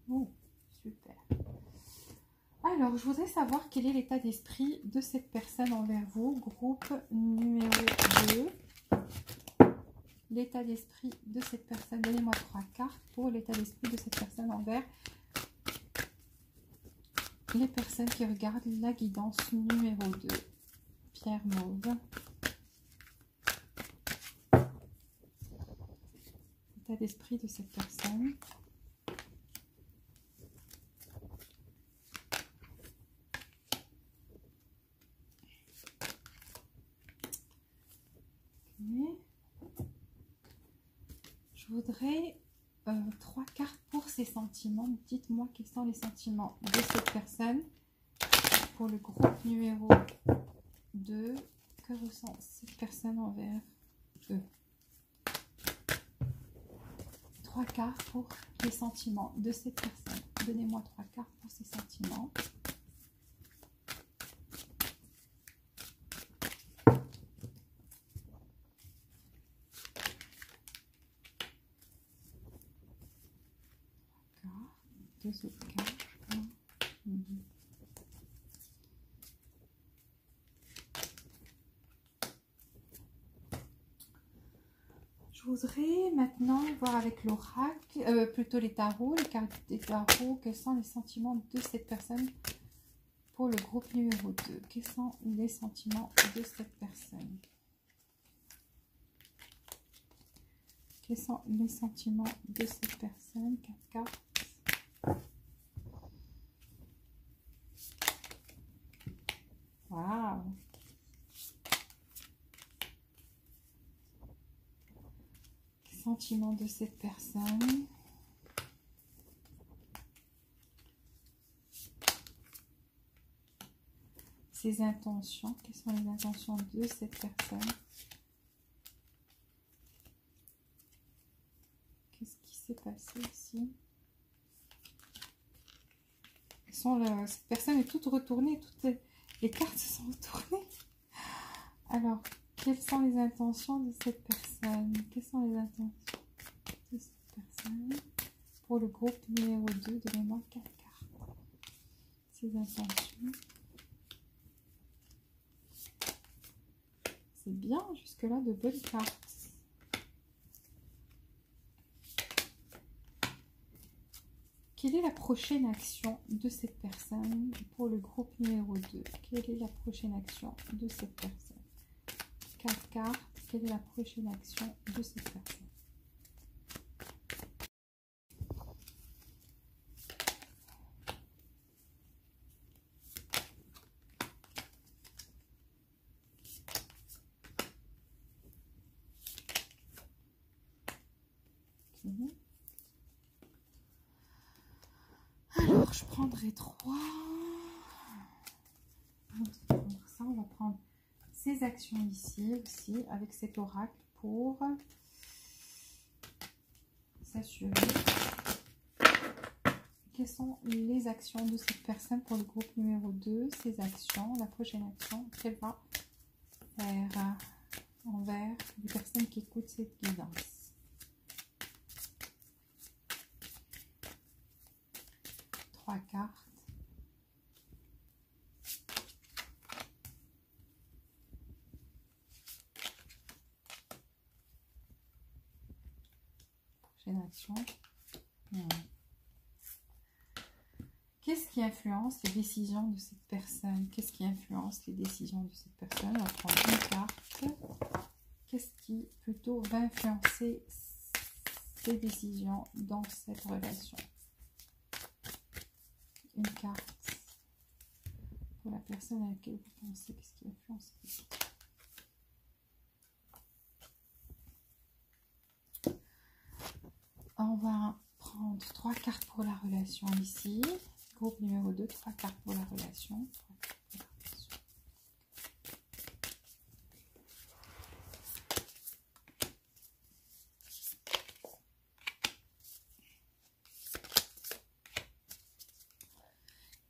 Oh, super. Alors, je voudrais savoir quel est l'état d'esprit de cette personne envers vous. Groupe numéro 2. L'état d'esprit de cette personne. Donnez-moi 3 cartes pour l'état d'esprit de cette personne envers les personnes qui regardent la guidance numéro 2. Pierre mauve. L'état d'esprit de cette personne. Okay. Je voudrais 3 cartes pour ses sentiments. Dites-moi quels sont les sentiments de cette personne pour le groupe numéro 2. Que ressent cette personne envers eux? 3 cartes pour les sentiments de cette personne. Donnez-moi 3 cartes pour ses sentiments. Deux autres cartes. Je voudrais maintenant voir avec l'oracle, plutôt les tarots, les cartes des tarots, quels sont les sentiments de cette personne pour le groupe numéro 2. Quels sont les sentiments de cette personne? Quels sont les sentiments de cette personne? 4 cartes. Waouh! Sentiments de cette personne. Ses intentions. Quelles sont les intentions de cette personne? Qu'est-ce qui s'est passé ici? Cette personne est toute retournée. Toutes les cartes se sont retournées. Alors, quelles sont les intentions de cette personne? Quelles sont les intentions de cette personne pour le groupe numéro 2? Donnez-moi 4 cartes. Ses intentions. C'est bien, jusque-là, de bonnes cartes. Quelle est la prochaine action de cette personne pour le groupe numéro 2? Quelle est la prochaine action de cette personne? 4 cartes. Quelle est la prochaine action de cette personne? Alors, je prendrai 3. Ça, on va prendre ces actions ici aussi avec cet oracle pour s'assurer quelles sont les actions de cette personne pour le groupe numéro 2. Ces actions, la prochaine action qu'elle va faire envers les personnes qui écoutent cette guidance. 3 cartes. Prochaine action. Qu'est-ce qui influence les décisions de cette personne? Qu'est-ce qui influence les décisions de cette personne? On va prendre une carte. Qu'est-ce qui plutôt va influencer ces décisions dans cette relation? Une carte pour la personne à laquelle vous pensez. Qu'est-ce qui influence? On va prendre 3 cartes pour la relation ici. Groupe numéro 2, 3 cartes pour la relation.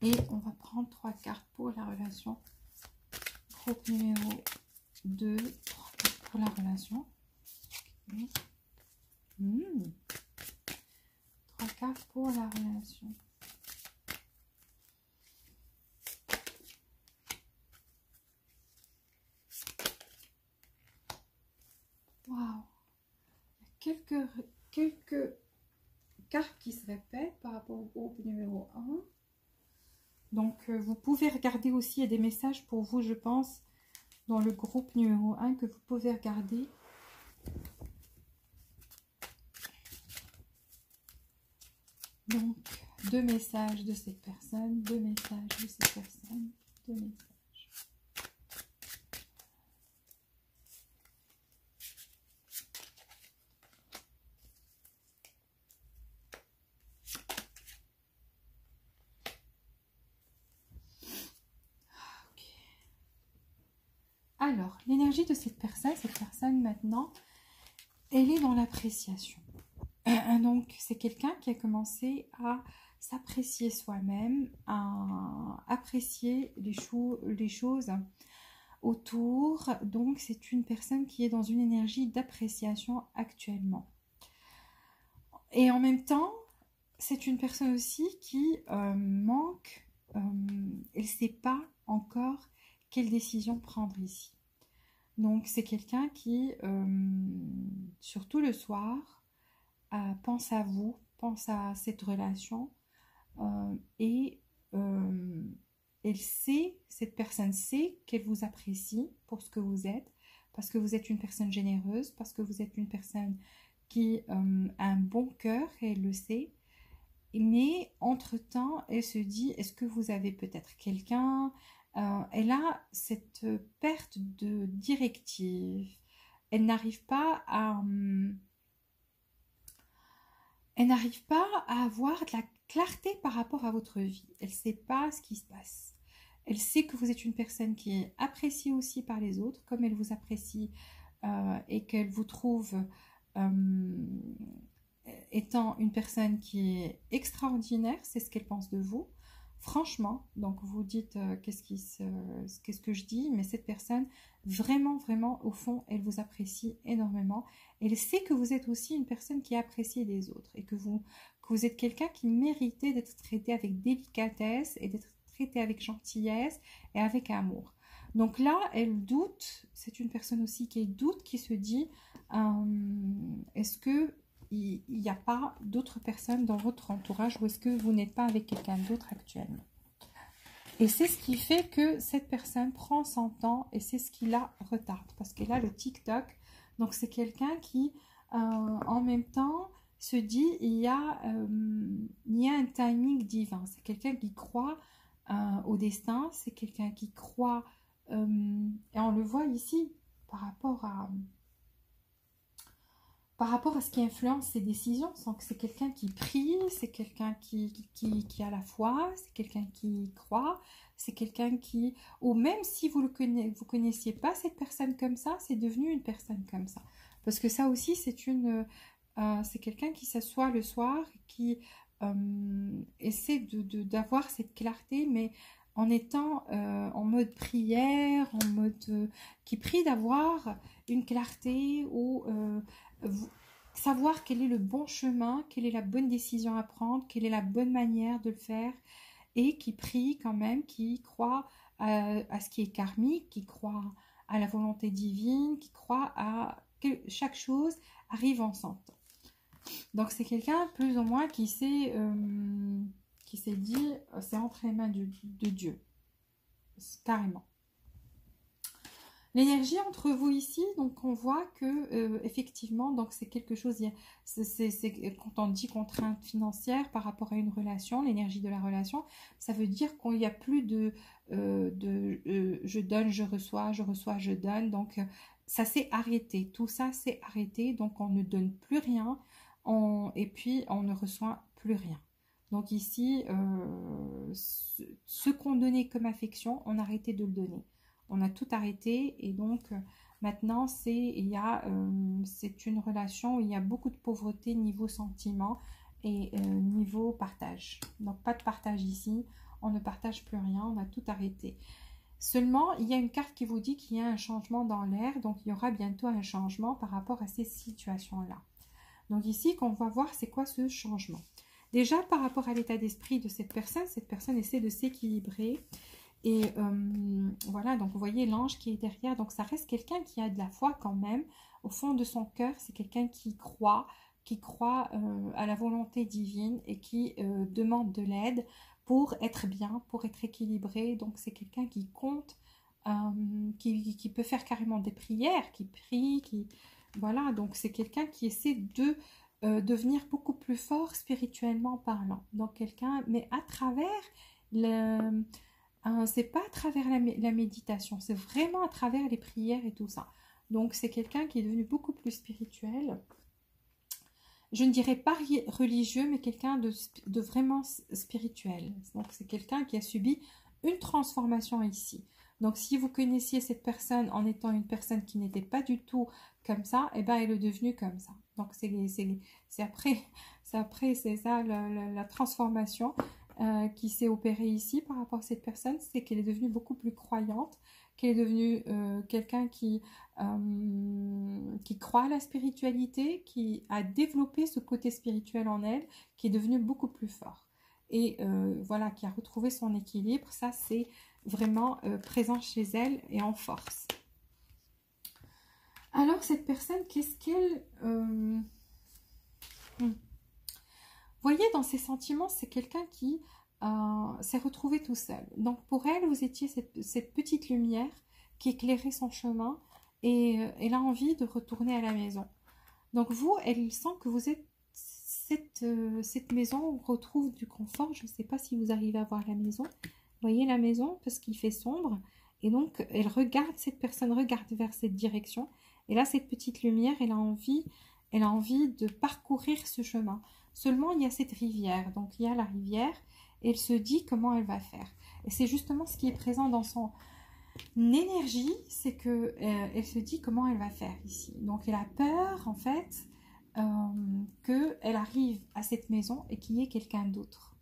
Et on va prendre 3 cartes pour la relation. Groupe numéro 2, 3 cartes pour la relation. 3 cartes pour la relation. Waouh! Il y a quelques cartes qui se répètent par rapport au groupe numéro 1. Donc, vous pouvez regarder aussi, il y a des messages pour vous, je pense, dans le groupe numéro 1 que vous pouvez regarder. Donc, 2 messages de cette personne, 2 messages de cette personne, 2 messages. Alors, l'énergie de cette personne maintenant, elle est dans l'appréciation. Donc, c'est quelqu'un qui a commencé à s'apprécier soi-même, à apprécier les choses autour. Donc, c'est une personne qui est dans une énergie d'appréciation actuellement. Et en même temps, c'est une personne aussi qui manque, elle ne sait pas encore quelle décision prendre ici. Donc, c'est quelqu'un qui, surtout le soir, pense à vous, pense à cette relation et cette personne sait qu'elle vous apprécie pour ce que vous êtes, parce que vous êtes une personne généreuse, parce que vous êtes une personne qui a un bon cœur, et elle le sait. Mais entre-temps, elle se dit, est-ce que vous avez peut-être quelqu'un? Elle a cette perte de directive. Elle n'arrive pas à avoir de la clarté par rapport à votre vie. Elle ne sait pas ce qui se passe. Elle sait que vous êtes une personne qui est appréciée aussi par les autres, comme elle vous apprécie et qu'elle vous trouve étant une personne qui est extraordinaire, c'est ce qu'elle pense de vous. Franchement, donc vous dites qu'est-ce que je dis, mais cette personne, vraiment, vraiment, au fond, elle vous apprécie énormément. Elle sait que vous êtes aussi une personne qui apprécie les autres et que vous êtes quelqu'un qui méritait d'être traité avec délicatesse et d'être traité avec gentillesse et avec amour. Donc là, elle doute, c'est une personne aussi qui doute, qui se dit, est-ce que il n'y a pas d'autres personnes dans votre entourage ou est-ce que vous n'êtes pas avec quelqu'un d'autre actuellement? Et c'est ce qui fait que cette personne prend son temps et c'est ce qui la retarde. Parce qu'elle a le TikTok. Donc c'est quelqu'un qui, en même temps, se dit il y a un timing divin. C'est quelqu'un qui croit au destin. C'est quelqu'un qui croit, et on le voit ici par rapport à ce qui influence ses décisions. Donc c'est quelqu'un qui prie, c'est quelqu'un qui a la foi, c'est quelqu'un qui croit, c'est quelqu'un qui... Ou même si vous connaissiez pas cette personne comme ça, c'est devenu une personne comme ça. Parce que ça aussi, c'est quelqu'un qui s'assoit le soir, qui essaie d'avoir cette clarté, mais en étant en mode prière, en mode qui prie d'avoir une clarté ou savoir quel est le bon chemin, quelle est la bonne décision à prendre, quelle est la bonne manière de le faire, et qui prie quand même, qui croit à ce qui est karmique, qui croit à la volonté divine, qui croit à que chaque chose arrive en son temps. Donc c'est quelqu'un plus ou moins qui s'est dit c'est entre les mains de Dieu, carrément. L'énergie entre vous ici, donc on voit que effectivement, donc c'est quelque chose, c'est quand on dit contrainte financière par rapport à une relation, l'énergie de la relation, ça veut dire qu'il n'y a plus de je donne, je reçois, je donne, donc ça s'est arrêté, tout ça s'est arrêté, donc on ne donne plus rien, et puis on ne reçoit plus rien. Donc ici, ce qu'on donnait comme affection, on a arrêté de le donner. On a tout arrêté et donc maintenant c'est une relation où il y a beaucoup de pauvreté niveau sentiment et niveau partage. Donc pas de partage ici, on ne partage plus rien, on a tout arrêté. Seulement il y a une carte qui vous dit qu'il y a un changement dans l'air, donc il y aura bientôt un changement par rapport à ces situations-là. Donc ici qu'on va voir c'est quoi ce changement. Déjà par rapport à l'état d'esprit de cette personne essaie de s'équilibrer. Et voilà, donc vous voyez l'ange qui est derrière, donc ça reste quelqu'un qui a de la foi quand même, au fond de son cœur, c'est quelqu'un qui croit à la volonté divine et qui demande de l'aide pour être bien, pour être équilibré, donc c'est quelqu'un qui compte, qui peut faire carrément des prières, qui prie, voilà, donc c'est quelqu'un qui essaie de devenir beaucoup plus fort spirituellement parlant, donc quelqu'un, mais à travers c'est pas à travers la méditation, c'est vraiment à travers les prières et tout ça. Donc c'est quelqu'un qui est devenu beaucoup plus spirituel. Je ne dirais pas religieux, mais quelqu'un de vraiment spirituel. Donc c'est quelqu'un qui a subi une transformation ici. Donc si vous connaissiez cette personne en étant une personne qui n'était pas du tout comme ça, eh ben elle est devenue comme ça. Donc c'est après c'est ça la transformation. Qui s'est opérée ici par rapport à cette personne, c'est qu'elle est devenue beaucoup plus croyante, qu'elle est devenue quelqu'un qui croit à la spiritualité, qui a développé ce côté spirituel en elle, qui est devenu beaucoup plus fort. Et voilà, qui a retrouvé son équilibre, ça c'est vraiment présent chez elle et en force. Alors cette personne, qu'est-ce qu'elle... voyez, dans ses sentiments, c'est quelqu'un qui s'est retrouvé tout seul. Donc pour elle, vous étiez cette petite lumière qui éclairait son chemin et elle a envie de retourner à la maison. Donc vous, elle sent que vous êtes cette maison où on retrouve du confort. Je ne sais pas si vous arrivez à voir la maison. Vous voyez la maison parce qu'il fait sombre. Et donc elle regarde, cette personne regarde vers cette direction. Et là, cette petite lumière, elle a envie de parcourir ce chemin. Seulement, il y a cette rivière. Donc, il y a la rivière et elle se dit comment elle va faire. Et c'est justement ce qui est présent dans son énergie, c'est que elle se dit comment elle va faire ici. Donc, elle a peur, en fait, qu'elle arrive à cette maison et qu'il y ait quelqu'un d'autre.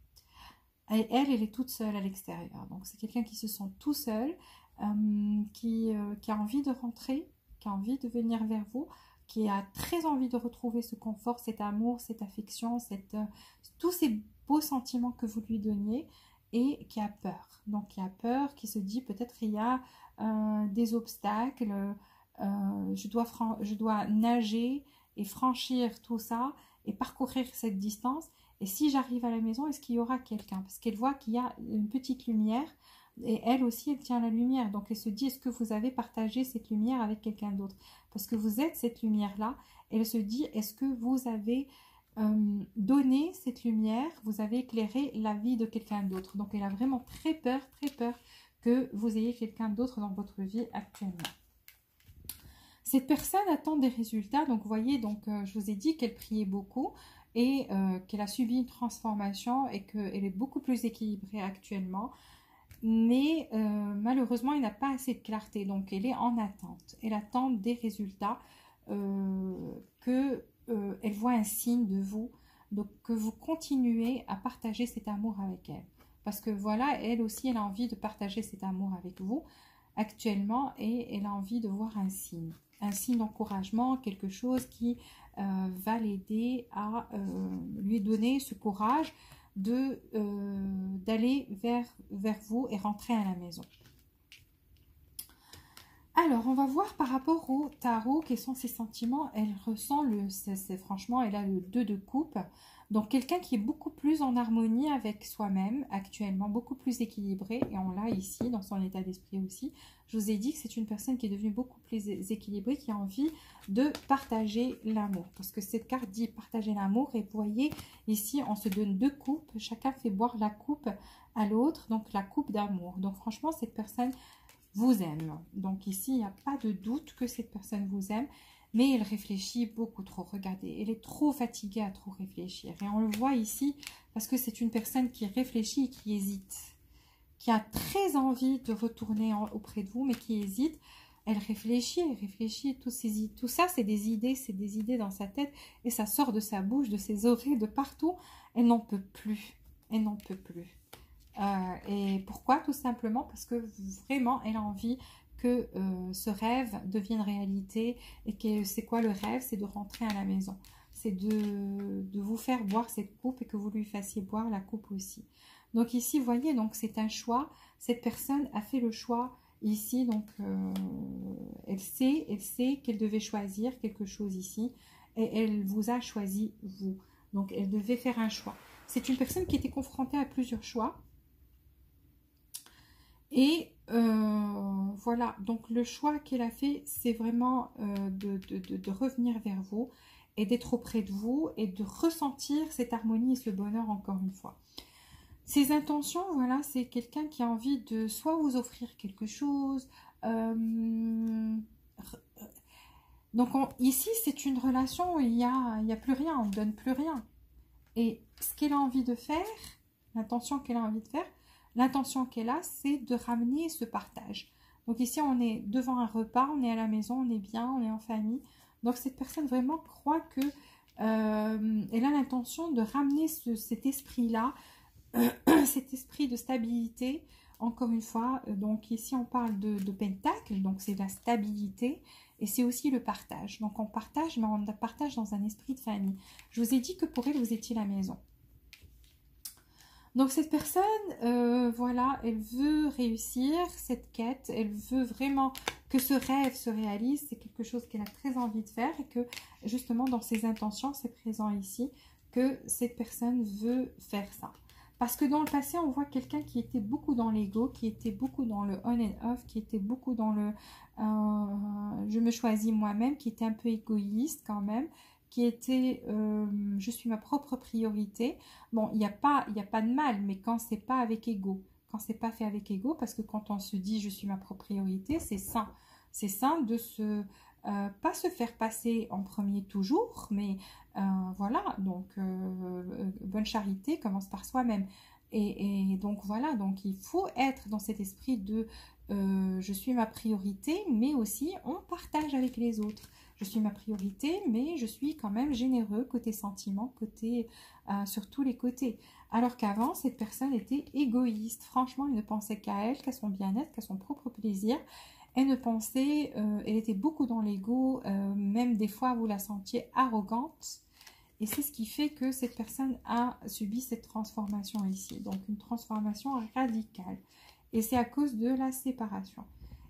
Et elle est toute seule à l'extérieur. Donc, c'est quelqu'un qui se sent tout seul, qui a envie de rentrer, qui a envie de venir vers vous, qui a très envie de retrouver ce confort, cet amour, cette affection, tous ces beaux sentiments que vous lui donniez et qui a peur. Donc, qui a peur, qui se dit peut-être il y a des obstacles, je dois nager et franchir tout ça et parcourir cette distance. Et si j'arrive à la maison, est-ce qu'il y aura quelqu'un? Parce qu'elle voit qu'il y a une petite lumière Et elle aussi, elle tient la lumière. Donc, elle se dit, est-ce que vous avez partagé cette lumière avec quelqu'un d'autre? Parce que vous êtes cette lumière-là. Elle se dit, est-ce que vous avez donné cette lumière? Vous avez éclairé la vie de quelqu'un d'autre. Donc, elle a vraiment très peur que vous ayez quelqu'un d'autre dans votre vie actuellement. Cette personne attend des résultats. Donc, vous voyez, donc, je vous ai dit qu'elle priait beaucoup et qu'elle a subi une transformation et qu'elle est beaucoup plus équilibrée actuellement. Mais malheureusement, elle n'a pas assez de clarté. Donc, elle est en attente. Elle attend des résultats, elle voit un signe de vous. Donc, que vous continuez à partager cet amour avec elle. Parce que voilà, elle aussi, elle a envie de partager cet amour avec vous actuellement et elle a envie de voir un signe d'encouragement, quelque chose qui va l'aider à lui donner ce courage d'aller vers vous et rentrer à la maison. Alors, on va voir par rapport au tarot quels sont ses sentiments. Elle ressent franchement, elle a le 2 de coupe. Donc, quelqu'un qui est beaucoup plus en harmonie avec soi-même actuellement, beaucoup plus équilibré. Et on l'a ici, dans son état d'esprit aussi. Je vous ai dit que c'est une personne qui est devenue beaucoup plus équilibrée, qui a envie de partager l'amour. Parce que cette carte dit partager l'amour. Et vous voyez, ici, on se donne 2 coupes. Chacun fait boire la coupe à l'autre. Donc, la coupe d'amour. Donc, franchement, cette personne vous aime. Donc ici, il n'y a pas de doute que cette personne vous aime, mais elle réfléchit beaucoup trop. Regardez, elle est trop fatiguée à trop réfléchir. Et on le voit ici parce que c'est une personne qui réfléchit et qui hésite, qui a très envie de retourner auprès de vous, mais qui hésite. Elle réfléchit, tout ça, c'est des idées dans sa tête et ça sort de sa bouche, de ses oreilles, de partout. Elle n'en peut plus. Elle n'en peut plus. Et pourquoi? Tout simplement parce que vraiment elle a envie que ce rêve devienne réalité. Et que c'est quoi le rêve? C'est de rentrer à la maison, c'est de vous faire boire cette coupe et que vous lui fassiez boire la coupe aussi. Donc ici, vous voyez, donc c'est un choix. Cette personne a fait le choix ici, donc elle sait qu'elle devait choisir quelque chose ici et elle vous a choisi vous. Donc elle devait faire un choix. C'est une personne qui était confrontée à plusieurs choix. Et voilà, donc le choix qu'elle a fait, c'est vraiment de revenir vers vous et d'être auprès de vous et de ressentir cette harmonie et ce bonheur encore une fois. Ses intentions, voilà, c'est quelqu'un qui a envie de soit vous offrir quelque chose. Donc ici, c'est une relation où il y a plus rien, on ne donne plus rien. Et ce qu'elle a envie de faire, l'intention qu'elle a envie de faire, l'intention qu'elle a, c'est de ramener ce partage. Donc ici, on est devant un repas, on est à la maison, on est bien, on est en famille. Donc cette personne vraiment croit que elle a l'intention de ramener cet esprit-là, cet esprit de stabilité. Encore une fois, donc ici on parle de pentacle, donc c'est la stabilité et c'est aussi le partage. Donc on partage, mais on partage dans un esprit de famille. Je vous ai dit que pour elle, vous étiez la maison. Donc cette personne, voilà, elle veut réussir cette quête, elle veut vraiment que ce rêve se réalise, c'est quelque chose qu'elle a très envie de faire et que justement dans ses intentions, c'est présent ici, que cette personne veut faire ça. Parce que dans le passé, on voit quelqu'un qui était beaucoup dans l'ego, qui était beaucoup dans le on and off, qui était beaucoup dans le je me choisis moi-même, qui était un peu égoïste quand même, qui était je suis ma propre priorité. Bon, il n'y a pas de mal, mais quand c'est pas avec ego, quand c'est pas fait avec ego, parce que quand on se dit je suis ma propre priorité, c'est sain. C'est sain de pas se faire passer en premier toujours, mais voilà, donc bonne charité commence par soi-même. Et donc voilà, donc il faut être dans cet esprit de je suis ma priorité, mais aussi on partage avec les autres. Je suis ma priorité, mais je suis quand même généreux côté sentiment, côté sur tous les côtés. Alors qu'avant, cette personne était égoïste. Franchement, elle ne pensait qu'à elle, qu'à son bien-être, qu'à son propre plaisir. Elle ne pensait, elle était beaucoup dans l'ego, même des fois vous la sentiez arrogante. Et c'est ce qui fait que cette personne a subi cette transformation ici. Donc une transformation radicale. Et c'est à cause de la séparation.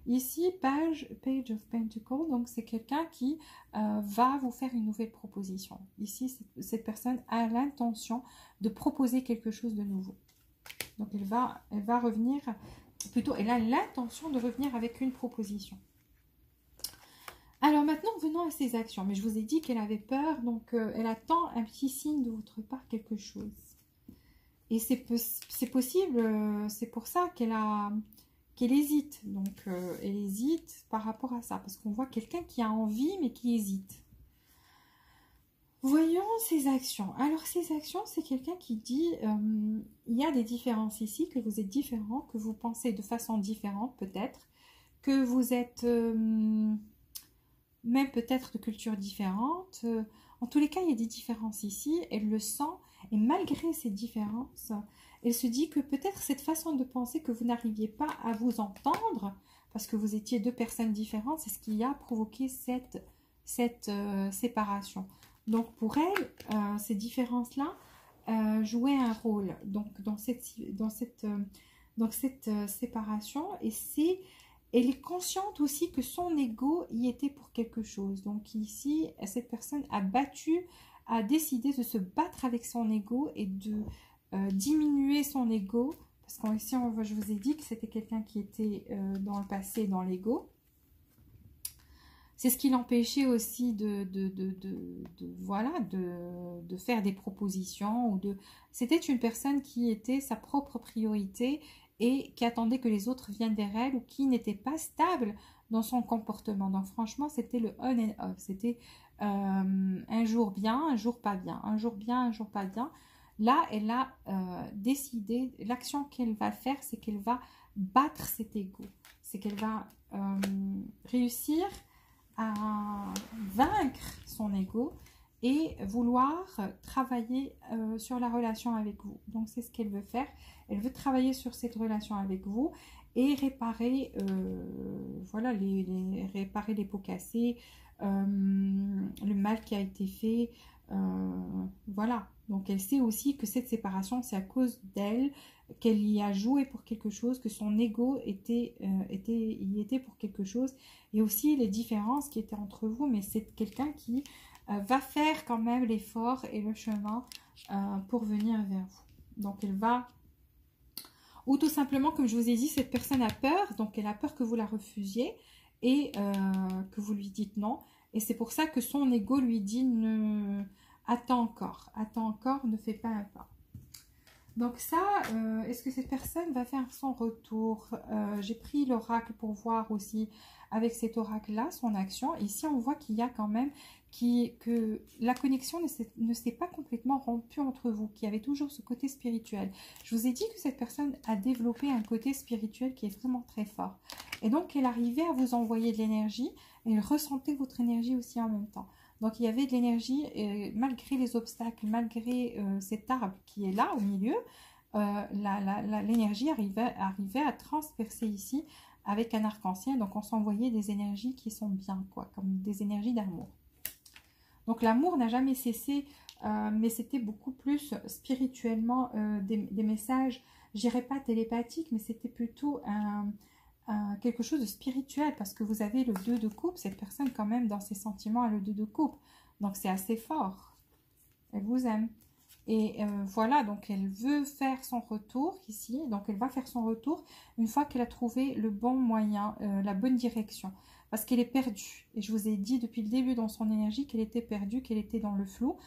Ici, Page of Pentacles, donc c'est quelqu'un qui va vous faire une nouvelle proposition. Ici, cette personne a l'intention de proposer quelque chose de nouveau. Donc elle va revenir plutôt, elle a l'intention de revenir avec une proposition. Alors maintenant, venons à ses actions. Mais je vous ai dit qu'elle avait peur, donc elle attend un petit signe de votre part, quelque chose. Et c'est possible, c'est pour ça qu'elle hésite. Donc elle hésite par rapport à ça, parce qu'on voit quelqu'un qui a envie, mais qui hésite. Voyons ses actions. Alors ses actions, c'est quelqu'un qui dit, il y a des différences ici, que vous êtes différents, que vous pensez de façon différente peut-être, que vous êtes même peut-être de cultures différentes. En tous les cas, il y a des différences ici, elle le sent, et malgré ces différences, elle se dit que peut-être cette façon de penser que vous n'arriviez pas à vous entendre, parce que vous étiez deux personnes différentes, c'est ce qui a provoqué cette séparation. Donc pour elle, ces différences-là jouaient un rôle donc, dans cette séparation, et elle est consciente aussi que son ego y était pour quelque chose. Donc ici, cette personne a décidé de se battre avec son ego et de diminuer son ego, parce qu'ici, je vous ai dit que c'était quelqu'un qui était dans le passé dans l'ego. C'est ce qui l'empêchait aussi voilà, de faire des propositions. C'était une personne qui était sa propre priorité et qui attendait que les autres viennent vers elle, ou qui n'était pas stable dans son comportement. Donc franchement, c'était le on and off. C'était un jour bien, un jour pas bien. Un jour bien, un jour pas bien. Là, elle a décidé, l'action qu'elle va faire, c'est qu'elle va battre cet ego. C'est qu'elle va réussir à vaincre son ego et vouloir travailler sur la relation avec vous. Donc c'est ce qu'elle veut faire. Elle veut travailler sur cette relation avec vous et réparer, voilà, réparer les pots cassés, le mal qui a été fait. Voilà. Donc elle sait aussi que cette séparation, c'est à cause d'elle, qu'elle y a joué pour quelque chose, que son ego y était pour quelque chose, et aussi les différences qui étaient entre vous, mais c'est quelqu'un qui va faire quand même l'effort et le chemin pour venir vers vous. Donc elle va, ou tout simplement, comme je vous ai dit, cette personne a peur, donc elle a peur que vous la refusiez et que vous lui dites non, et c'est pour ça que son ego lui dit attends encore, ne fais pas un pas. Donc ça, est-ce que cette personne va faire son retour? J'ai pris l'oracle pour voir aussi avec cet oracle-là son action. Ici, on voit qu'il y a quand même que la connexion ne s'est pas complètement rompue entre vous, qu'il y avait toujours ce côté spirituel. Je vous ai dit que cette personne a développé un côté spirituel qui est vraiment très fort. Et donc, elle arrivait à vous envoyer de l'énergie et elle ressentait votre énergie aussi en même temps. Donc, il y avait de l'énergie, malgré les obstacles, malgré cet arbre qui est là au milieu, l'énergie arrivait à transpercer ici avec un arc-en-ciel. Donc, on s'envoyait des énergies qui sont bien, quoi, comme des énergies d'amour. Donc, l'amour n'a jamais cessé, mais c'était beaucoup plus spirituellement des messages, je dirais pas télépathiques, mais c'était plutôt quelque chose de spirituel, parce que vous avez le 2 de coupe, cette personne quand même dans ses sentiments a le 2 de coupe, donc c'est assez fort, elle vous aime, et voilà, donc elle veut faire son retour ici, donc elle va faire son retour une fois qu'elle a trouvé le bon moyen, la bonne direction, parce qu'elle est perdue, et je vous ai dit depuis le début dans son énergie qu'elle était perdue, qu'elle était dans le flou,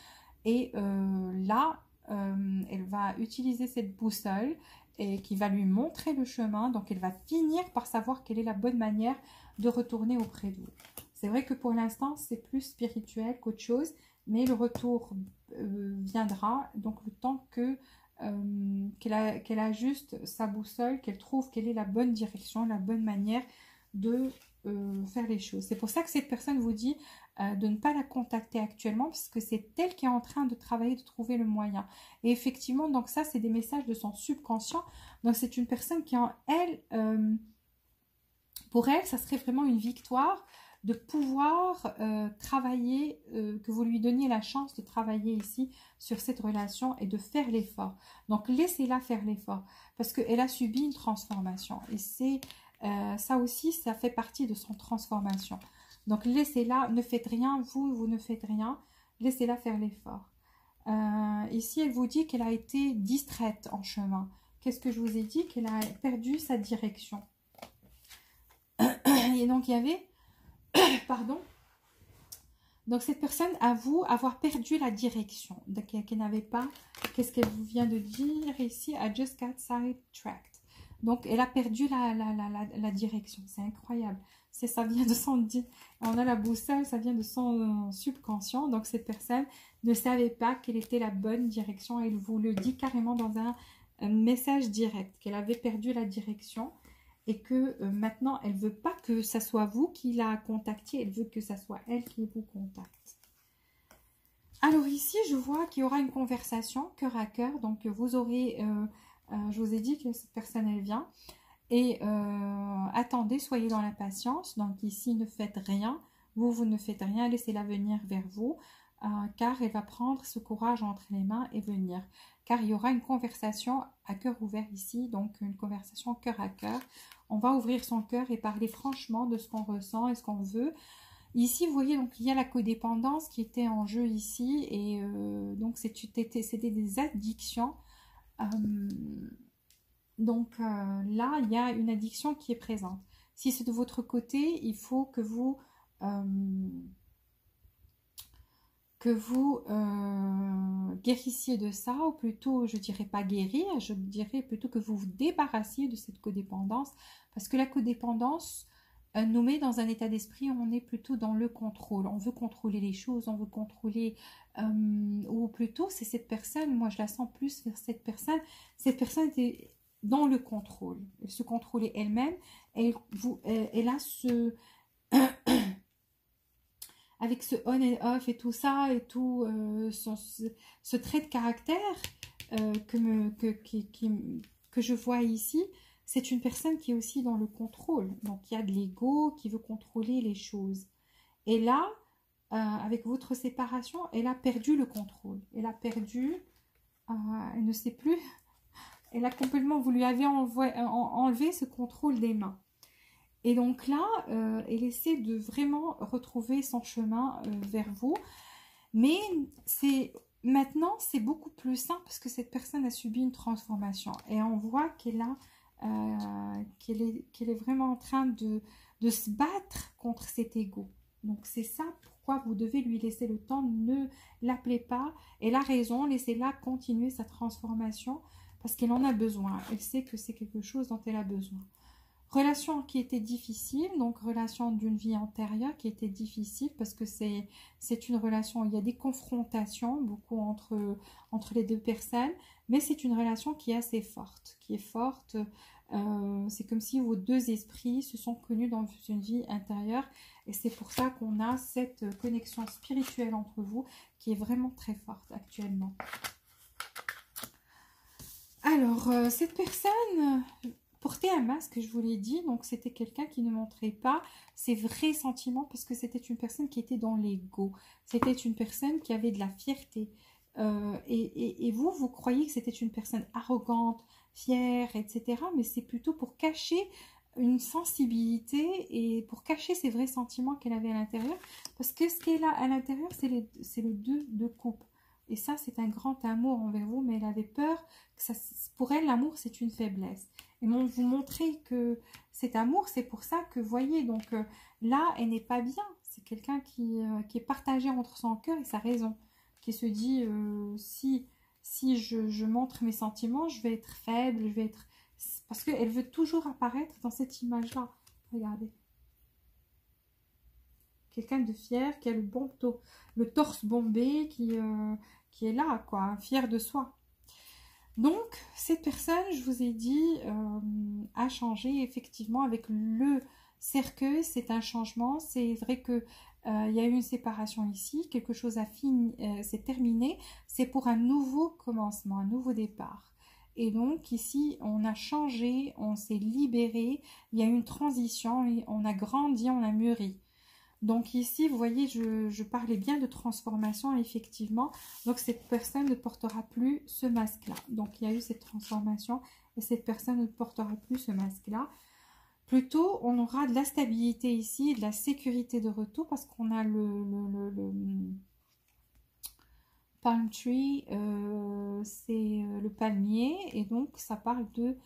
et là elle va utiliser cette boussole et qui va lui montrer le chemin. Donc, elle va finir par savoir quelle est la bonne manière de retourner auprès de vous. C'est vrai que pour l'instant, c'est plus spirituel qu'autre chose, mais le retour viendra. Donc, le temps qu'elle ajuste sa boussole, qu'elle trouve quelle est la bonne direction, la bonne manière de faire les choses. C'est pour ça que cette personne vous dit de ne pas la contacter actuellement, parce que c'est elle qui est en train de travailler, de trouver le moyen. Et effectivement, donc ça, c'est des messages de son subconscient. Donc c'est une personne qui en elle, pour elle, ça serait vraiment une victoire de pouvoir travailler, que vous lui donniez la chance de travailler ici sur cette relation et de faire l'effort. Donc laissez-la faire l'effort, parce qu'elle a subi une transformation. Et c'est ça aussi, ça fait partie de son transformation. Donc laissez-la, ne faites rien, vous ne faites rien, laissez-la faire l'effort. Ici, elle vous dit qu'elle a été distraite en chemin, qu'est-ce que je vous ai dit? Qu'elle a perdu sa direction. Et donc, il y avait... Pardon. Donc, cette personne avoue avoir perdu la direction. Donc, qu'elle n'avait pas... Qu'est-ce qu'elle vous vient de dire ici? I just got sidetracked. Donc, elle a perdu la direction. C'est incroyable. Ça vient de son... On a la boussole, ça vient de son subconscient. Donc, cette personne ne savait pas quelle était la bonne direction. Elle vous le dit carrément dans un message direct. Qu'elle avait perdu la direction. Et que maintenant, elle ne veut pas que ça soit vous qui la contactiez. Elle veut que ça soit elle qui vous contacte. Alors ici, je vois qu'il y aura une conversation cœur à cœur. Donc, vous aurez... je vous ai dit que cette personne, elle vient. Et attendez, soyez dans la patience. Donc ici, ne faites rien. Vous ne faites rien. Laissez-la venir vers vous. Car elle va prendre ce courage entre les mains et venir. Car il y aura une conversation à cœur ouvert ici. Donc une conversation cœur à cœur. On va ouvrir son cœur et parler franchement de ce qu'on ressent et ce qu'on veut. Ici, vous voyez, donc il y a la codépendance qui était en jeu ici. Et donc c'était des addictions. Donc là, il y a une addiction qui est présente. Si c'est de votre côté, il faut que vous guérissiez de ça, ou plutôt, je dirais pas guérir, je dirais plutôt que vous vous débarrassiez de cette codépendance, parce que la codépendance nous met dans un état d'esprit où on est plutôt dans le contrôle. On veut contrôler les choses, on veut contrôler, ou plutôt c'est cette personne, moi je la sens plus vers cette personne était dans le contrôle, elle se contrôlait elle-même, elle a ce... avec ce on et off et tout ça, et tout ce trait de caractère que je vois ici, c'est une personne qui est aussi dans le contrôle. Donc il y a de l'ego qui veut contrôler les choses. Et là, avec votre séparation, elle a perdu le contrôle. Elle a perdu, elle ne sait plus, elle a complètement, vous lui avez enlevé ce contrôle des mains. Et donc là, elle essaie de vraiment retrouver son chemin vers vous. Mais maintenant, c'est beaucoup plus simple parce que cette personne a subi une transformation. Et on voit qu'elle est vraiment en train de se battre contre cet ego. Donc c'est ça pourquoi vous devez lui laisser le temps. Ne l'appelez pas. Elle a raison, laissez-la continuer sa transformation parce qu'elle en a besoin. Elle sait que c'est quelque chose dont elle a besoin. Relation qui était difficile, donc relation d'une vie antérieure qui était difficile parce que c'est une relation où il y a des confrontations beaucoup entre les deux personnes, mais c'est une relation qui est assez forte, c'est comme si vos deux esprits se sont connus dans une vie intérieure et c'est pour ça qu'on a cette connexion spirituelle entre vous qui est vraiment très forte actuellement. Alors, cette personne... porter un masque, je vous l'ai dit, donc c'était quelqu'un qui ne montrait pas ses vrais sentiments parce que c'était une personne qui était dans l'ego. C'était une personne qui avait de la fierté. Et vous croyez que c'était une personne arrogante, fière, etc. Mais c'est plutôt pour cacher une sensibilité et pour cacher ses vrais sentiments qu'elle avait à l'intérieur. Parce que ce qu'elle a à l'intérieur, c'est le 2 de coupe. Et ça, c'est un grand amour envers vous, mais elle avait peur que pour elle, l'amour, c'est une faiblesse. Et vous montrer que cet amour, c'est pour ça que, voyez, donc là, elle n'est pas bien. C'est quelqu'un qui est partagé entre son cœur et sa raison. Qui se dit, si je montre mes sentiments, je vais être faible, je vais être... Parce qu'elle veut toujours apparaître dans cette image-là. Regardez. Quelqu'un de fier, qui a le torse bombé, qui est là, quoi, fier de soi. Donc, cette personne, je vous ai dit, a changé effectivement avec le cercueil. C'est un changement. C'est vrai que il y a eu une séparation ici. Quelque chose c'est terminé. C'est pour un nouveau commencement, un nouveau départ. Et donc, ici, on a changé, on s'est libéré. Il y a eu une transition, on a grandi, on a mûri. Donc ici, vous voyez, je parlais bien de transformation, effectivement. Donc cette personne ne portera plus ce masque-là. Donc il y a eu cette transformation et cette personne ne portera plus ce masque-là. Plutôt, on aura de la stabilité ici, de la sécurité de retour parce qu'on a le palm tree, c'est le le palmier, et donc ça parle de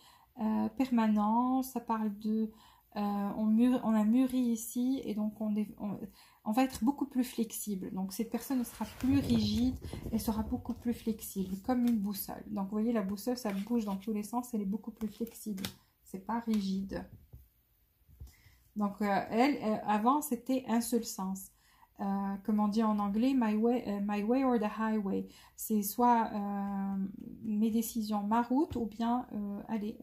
permanence, ça parle de on a mûri ici, et donc on va être beaucoup plus flexible. Donc cette personne sera plus rigide, elle sera beaucoup plus flexible, comme une boussole. Donc vous voyez, la boussole, ça bouge dans tous les sens, elle est beaucoup plus flexible, c'est pas rigide. Donc avant c'était un seul sens. Comme on dit en anglais, my way or the highway. C'est soit mes décisions, ma route, ou bien allez,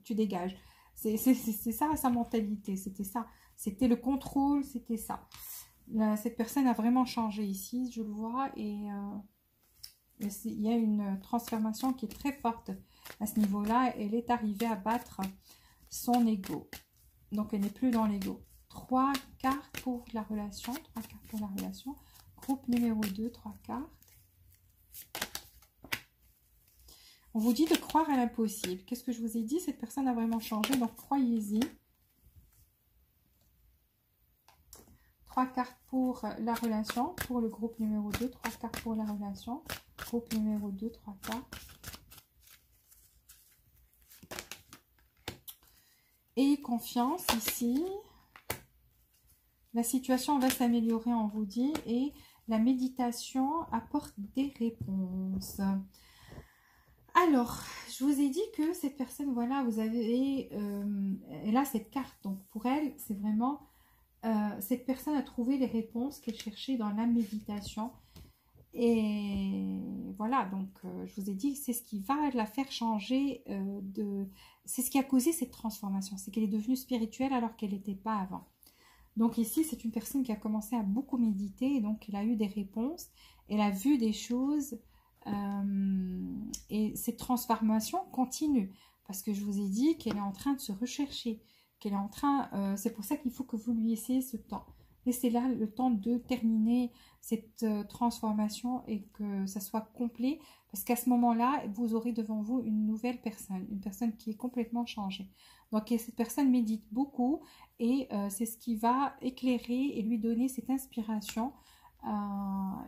tu dégages. C'est ça sa mentalité, c'était ça. C'était le contrôle, c'était ça. Là, cette personne a vraiment changé ici, je le vois, et il y a une transformation qui est très forte à ce niveau-là. Elle est arrivée à battre son ego. Donc, elle n'est plus dans l'ego. 3 cartes pour la relation. 3 cartes pour la relation. Groupe numéro 2, 3 cartes. On vous dit de croire à l'impossible. Qu'est-ce que je vous ai dit? Cette personne a vraiment changé, donc croyez-y. 3 cartes pour la relation, pour le groupe numéro 2. 3 cartes pour la relation. Groupe numéro 2, 3 cartes. Et confiance ici. La situation va s'améliorer, on vous dit. Et la méditation apporte des réponses. Alors, je vous ai dit que cette personne, voilà, vous avez... elle a cette carte. Donc, pour elle, c'est vraiment... cette personne a trouvé les réponses qu'elle cherchait dans la méditation. Et voilà, donc je vous ai dit, c'est ce qui va la faire changer c'est ce qui a causé cette transformation. C'est qu'elle est devenue spirituelle alors qu'elle n'était pas avant. Donc ici, c'est une personne qui a commencé à beaucoup méditer. Et donc, elle a eu des réponses. Elle a vu des choses. Et cette transformation continue. Parce que je vous ai dit qu'elle est en train de se rechercher. Qu'elle est en train... c'est pour ça qu'il faut que vous lui laissiez ce temps. Laissez-la le temps de terminer cette transformation et que ça soit complet. Parce qu'à ce moment-là, vous aurez devant vous une nouvelle personne. Une personne qui est complètement changée. Donc, cette personne médite beaucoup. Et c'est ce qui va éclairer et lui donner cette inspiration.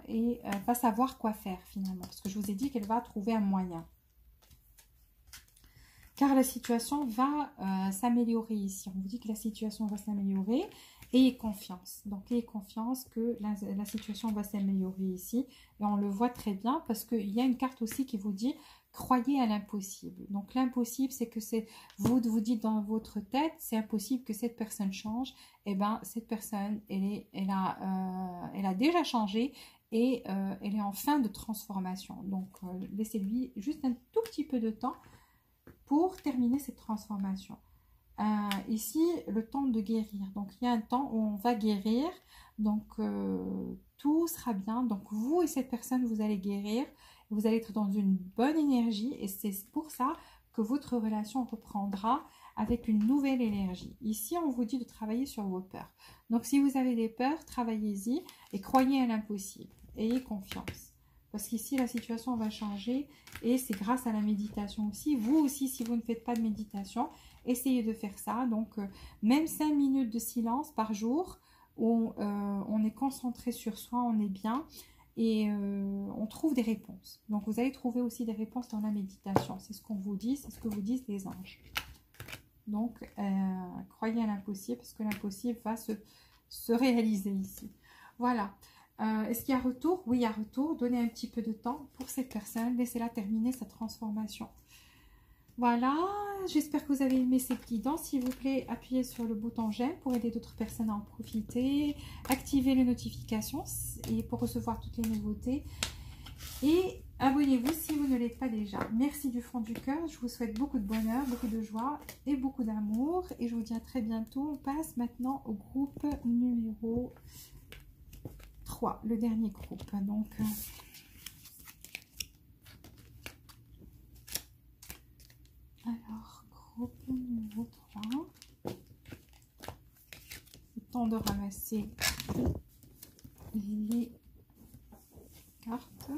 Et va savoir quoi faire finalement. Parce que je vous ai dit qu'elle va trouver un moyen. Car la situation va s'améliorer ici. On vous dit que la situation va s'améliorer. Ayez confiance. Donc, ayez confiance que la situation va s'améliorer ici. Et on le voit très bien parce qu'il y a une carte aussi qui vous dit « Croyez à l'impossible ». Donc, l'impossible, c'est que vous dites dans votre tête « C'est impossible que cette personne change ». Eh bien, cette personne, elle a déjà changé et elle est en fin de transformation. Donc, laissez-lui juste un tout petit peu de temps pour terminer cette transformation. Ici, le temps de guérir. Donc, il y a un temps où on va guérir. Donc, tout sera bien. Donc, vous et cette personne, vous allez guérir. Vous allez être dans une bonne énergie. Et c'est pour ça que votre relation reprendra avec une nouvelle énergie. Ici, on vous dit de travailler sur vos peurs. Donc, si vous avez des peurs, travaillez-y et croyez à l'impossible. Ayez confiance. Parce qu'ici, la situation va changer et c'est grâce à la méditation aussi. Vous aussi, si vous ne faites pas de méditation, essayez de faire ça. Donc, même 5 minutes de silence par jour où on est concentré sur soi, on est bien et on trouve des réponses. Donc, vous allez trouver aussi des réponses dans la méditation. C'est ce qu'on vous dit, c'est ce que vous disent les anges. Donc, croyez à l'impossible parce que l'impossible va se réaliser ici. Voilà. Est-ce qu'il y a retour? Oui, il y a retour. Donnez un petit peu de temps pour cette personne. Laissez-la terminer sa transformation. Voilà. J'espère que vous avez aimé cette guidance. S'il vous plaît, appuyez sur le bouton j'aime pour aider d'autres personnes à en profiter. Activez les notifications et pour recevoir toutes les nouveautés. Et abonnez-vous si vous ne l'êtes pas déjà. Merci du fond du cœur. Je vous souhaite beaucoup de bonheur, beaucoup de joie et beaucoup d'amour. Et je vous dis à très bientôt. On passe maintenant au groupe numéro 3, le dernier groupe. Donc, alors, groupe numéro 3. Le temps de ramasser les cartes.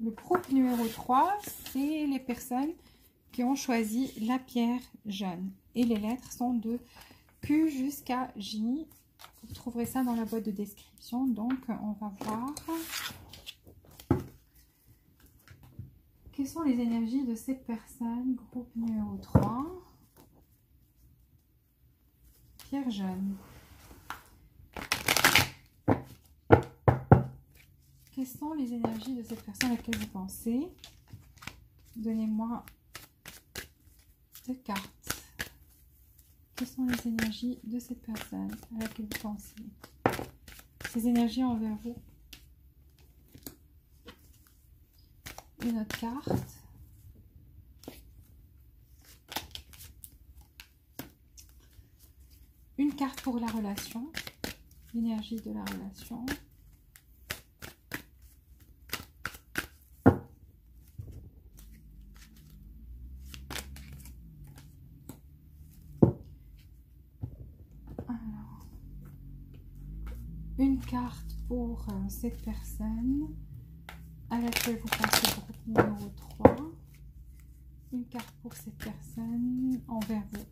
Le groupe numéro 3, c'est les personnes qui ont choisi la pierre jaune. Et les lettres sont de Q jusqu'à J. Vous trouverez ça dans la boîte de description. Donc, on va voir quelles sont les énergies de cette personne. Groupe numéro 3. Pierre Jeune. Quelles sont les énergies de cette personne à laquelle vous pensez? Donnez-moi 2 cartes. Quelles sont les énergies de cette personne à laquelle vous pensez? Ces énergies envers vous. Une autre carte. Une carte pour la relation. L'énergie de la relation. Alors, une carte pour cette personne à laquelle vous pensez, groupe numéro 3. Une carte pour cette personne envers vous.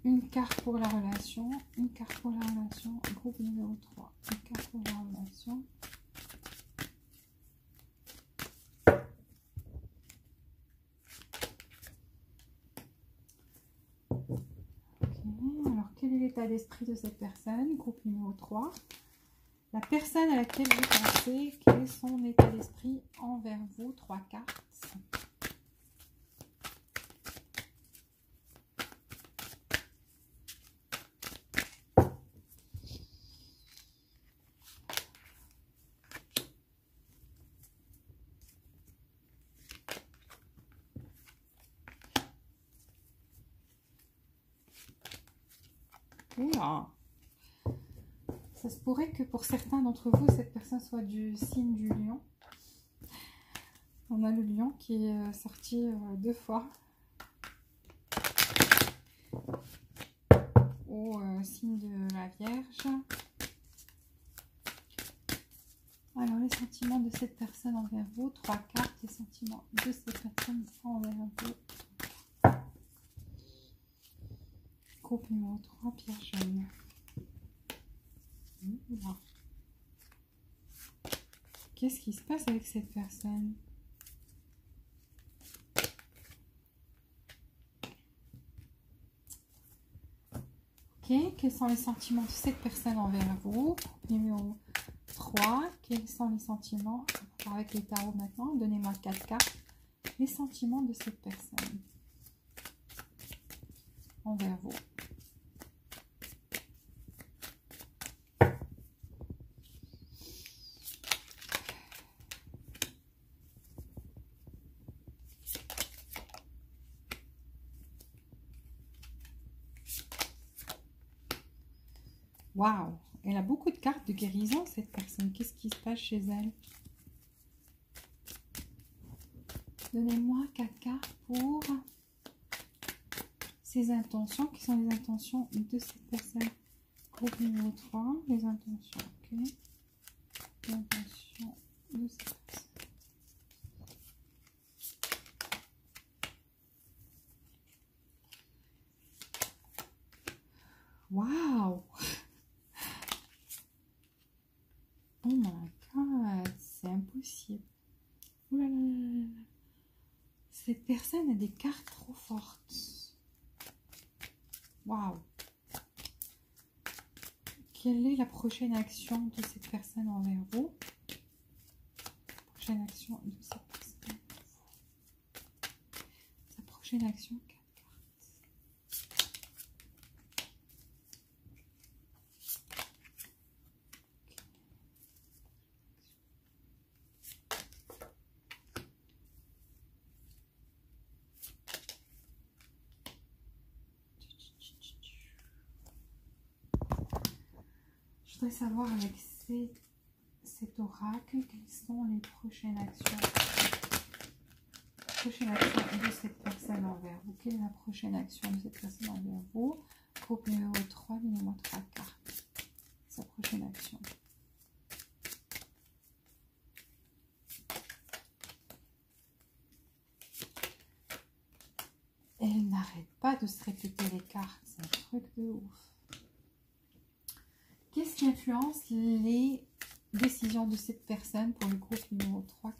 Une carte pour la relation, une carte pour la relation, groupe numéro 3. Une carte pour la relation. Alors, quel est l'état d'esprit de cette personne? Groupe numéro 3. La personne à laquelle vous pensez, quel est son état d'esprit envers vous? 3 cartes. Oula. Ça se pourrait que pour certains d'entre vous, cette personne soit du signe du lion. On a le lion qui est sorti 2 fois. Au signe de la Vierge. Alors, les sentiments de cette personne envers vous. 3 cartes. Les sentiments de cette personne envers vous. Groupe numéro 3, Pierre Jeune. Voilà. Qu'est-ce qui se passe avec cette personne? Ok, quels sont les sentiments de cette personne envers vous? Groupe numéro 3, quels sont les sentiments? On va avec les tarots maintenant. Donnez-moi 4 cartes. Les sentiments de cette personne envers vous. Waouh, elle a beaucoup de cartes de guérison, cette personne. Qu'est-ce qui se passe chez elle? Donnez-moi 4 cartes pour ses intentions. Quelles sont les intentions de cette personne? Groupe numéro 3, les intentions. Ok. Les intentions de cette personne. Waouh! Oh my god, c'est impossible. Ouh là là là là. Cette personne a des cartes trop fortes. Waouh! Quelle est la prochaine action de cette personne envers vous? Prochaine action de cette personne envers vous. Sa prochaine action, 4 cartes. Je voudrais savoir avec cet oracle, quelles sont les prochaines actions. Prochaine action de cette personne envers vous. Quelle est la prochaine action de cette personne envers vous? Groupe numéro 3, donnez-moi 3 cartes. Sa prochaine action. arrête pas de se répéter les cartes, c'est un truc de ouf. Qu'est-ce qui influence les décisions de cette personne pour le groupe numéro 3?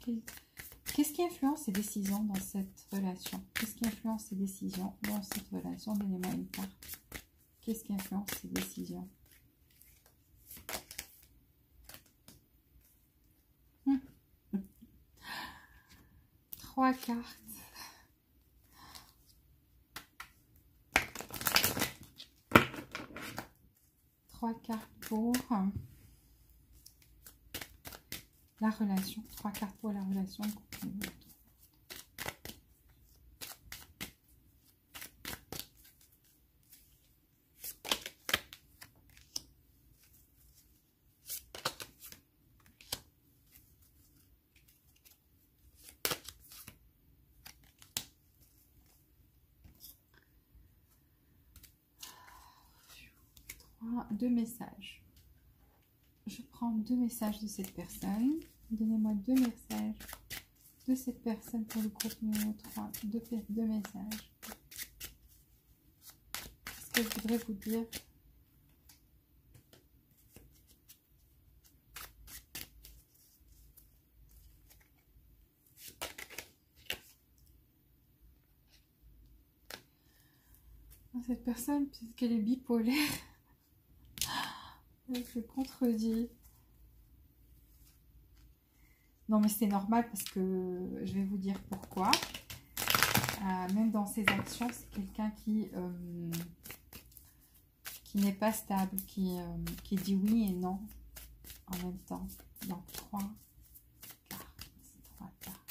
Qu'est-ce qui influence ces décisions dans cette relation? Qu'est-ce qui influence ces décisions dans cette relation? Donnez-moi une carte. Qu'est-ce qui influence ces décisions? Trois cartes. Trois cartes pour la relation. Trois cartes pour la relation. Deux messages. Je prends deux messages de cette personne. Donnez-moi deux messages de cette personne pour le groupe numéro 3. Deux messages. Qu'est-ce que je voudrais vous dire? Cette personne, peut-être qu'elle est bipolaire. Je contredis. Non, mais c'est normal parce que je vais vous dire pourquoi. Même dans ses actions, c'est quelqu'un qui n'est pas stable, qui dit oui et non en même temps. Donc, trois cartes.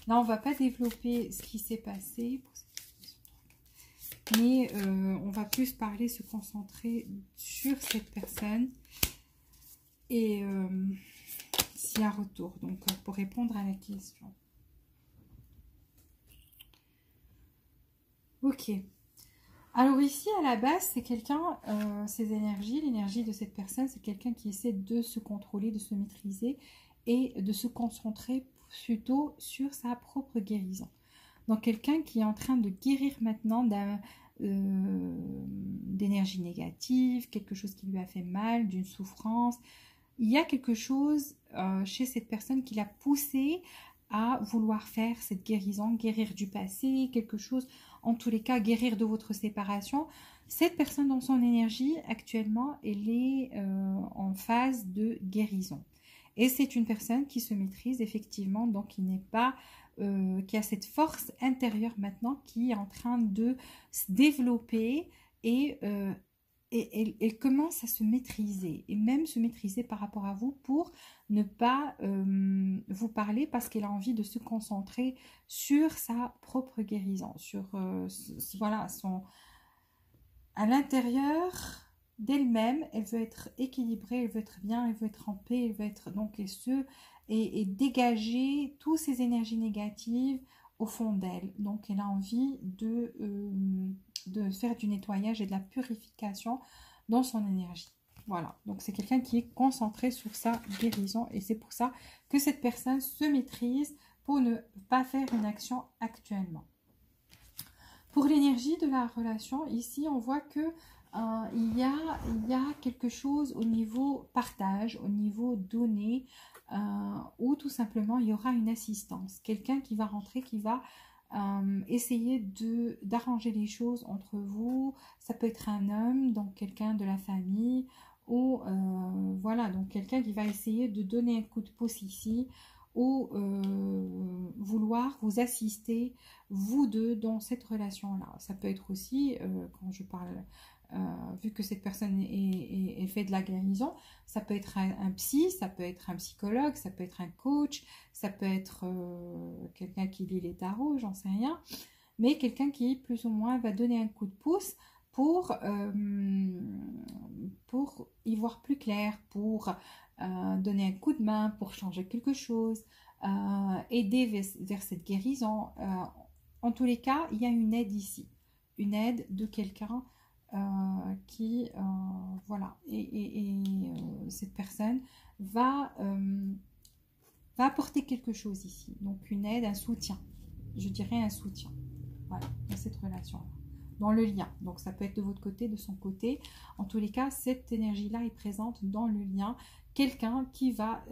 Là, on ne va pas développer ce qui s'est passé. Mais on va plus parler, se concentrer sur cette personne et s'il y a retour. Donc, pour répondre à la question. Ok. Alors ici, à la base, c'est quelqu'un, ses énergies, l'énergie de cette personne, c'est quelqu'un qui essaie de se contrôler, de se maîtriser et de se concentrer plutôt sur sa propre guérison. Donc, quelqu'un qui est en train de guérir maintenant d'énergie négative, quelque chose qui lui a fait mal, d'une souffrance. Il y a quelque chose chez cette personne qui l'a poussé à vouloir faire cette guérison, guérir du passé, quelque chose, en tous les cas, guérir de votre séparation. Cette personne dans son énergie, actuellement, elle est en phase de guérison. Et c'est une personne qui se maîtrise, effectivement, donc qui n'est pas... qui a cette force intérieure maintenant qui est en train de se développer et elle commence à se maîtriser et même se maîtriser par rapport à vous pour ne pas vous parler parce qu'elle a envie de se concentrer sur sa propre guérison, sur voilà, à l'intérieur d'elle-même, elle veut être équilibrée, elle veut être bien, elle veut être en paix, elle veut être donc et dégager toutes ces énergies négatives au fond d'elle. Donc elle a envie de faire du nettoyage et de la purification dans son énergie. Voilà, donc c'est quelqu'un qui est concentré sur sa guérison et c'est pour ça que cette personne se maîtrise pour ne pas faire une action actuellement. Pour l'énergie de la relation, ici on voit que il y a quelque chose au niveau partage, au niveau donné, ou tout simplement il y aura une assistance. Quelqu'un qui va rentrer, qui va essayer d'arranger les choses entre vous. Ça peut être un homme, donc quelqu'un de la famille, ou voilà, donc quelqu'un qui va essayer de donner un coup de pouce ici, ou vouloir vous assister, vous deux, dans cette relation-là. Ça peut être aussi, quand je parle... vu que cette personne est fait de la guérison, ça peut être un psy, ça peut être un psychologue, ça peut être un coach, ça peut être quelqu'un qui lit les tarots, j'en sais rien, mais quelqu'un qui plus ou moins va donner un coup de pouce pour y voir plus clair, pour donner un coup de main, pour changer quelque chose, aider vers cette guérison. En tous les cas, il y a une aide ici, une aide de quelqu'un qui, voilà, cette personne va apporter quelque chose ici, donc une aide, un soutien, je dirais, un soutien. Voilà, dans cette relation-là, dans le lien. Donc, ça peut être de votre côté, de son côté. En tous les cas, cette énergie-là est présente dans le lien. Quelqu'un qui va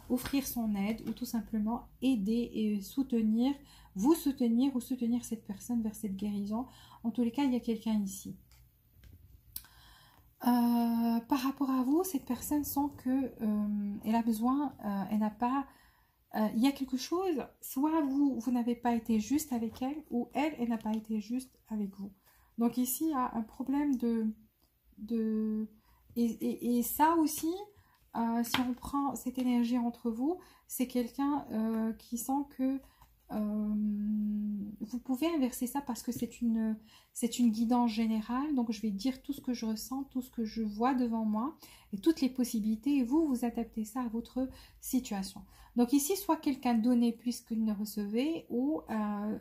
offrir son aide ou tout simplement aider et soutenir, vous soutenir ou soutenir cette personne vers cette guérison. En tous les cas, il y a quelqu'un ici. Par rapport à vous, cette personne sent que elle a besoin, elle n'a pas, il y a quelque chose, soit vous n'avez pas été juste avec elle, ou elle n'a pas été juste avec vous. Donc ici, il y a un problème et ça aussi, si on prend cette énergie entre vous, c'est quelqu'un qui sent que vous pouvez inverser ça parce que c'est une guidance générale. Donc je vais dire tout ce que je ressens, tout ce que je vois devant moi et toutes les possibilités. Et vous adaptez ça à votre situation. Donc ici, soit quelqu'un donnait plus qu'il ne recevait, ou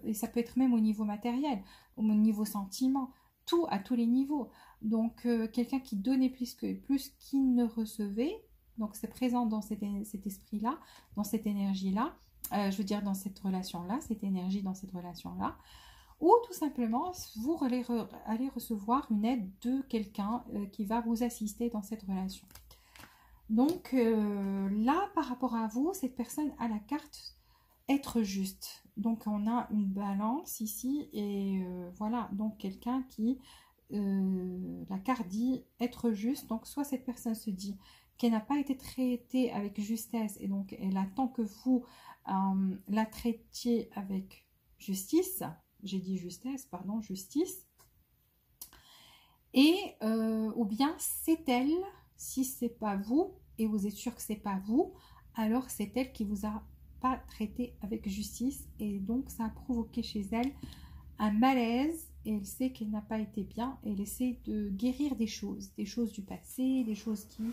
et ça peut être même au niveau matériel, au niveau sentiment, tout à tous les niveaux. Donc quelqu'un qui donnait plus qu'il ne recevait. Donc c'est présent dans cet esprit-là, dans cette énergie-là. Je veux dire dans cette relation-là, cette énergie dans cette relation-là. Ou tout simplement, vous allez recevoir une aide de quelqu'un qui va vous assister dans cette relation. Donc là, par rapport à vous, cette personne a la carte être juste. Donc on a une balance ici et voilà, donc quelqu'un qui, la carte dit être juste. Donc soit cette personne se dit qu'elle n'a pas été traitée avec justesse et donc elle attend que vous la traitiez avec justice. J'ai dit justesse, pardon, justice. Et ou bien c'est elle, si c'est pas vous et vous êtes sûr que c'est pas vous, alors c'est elle qui vous a pas traité avec justice et donc ça a provoqué chez elle un malaise et elle sait qu'elle n'a pas été bien et elle essaie de guérir des choses du passé, des choses qui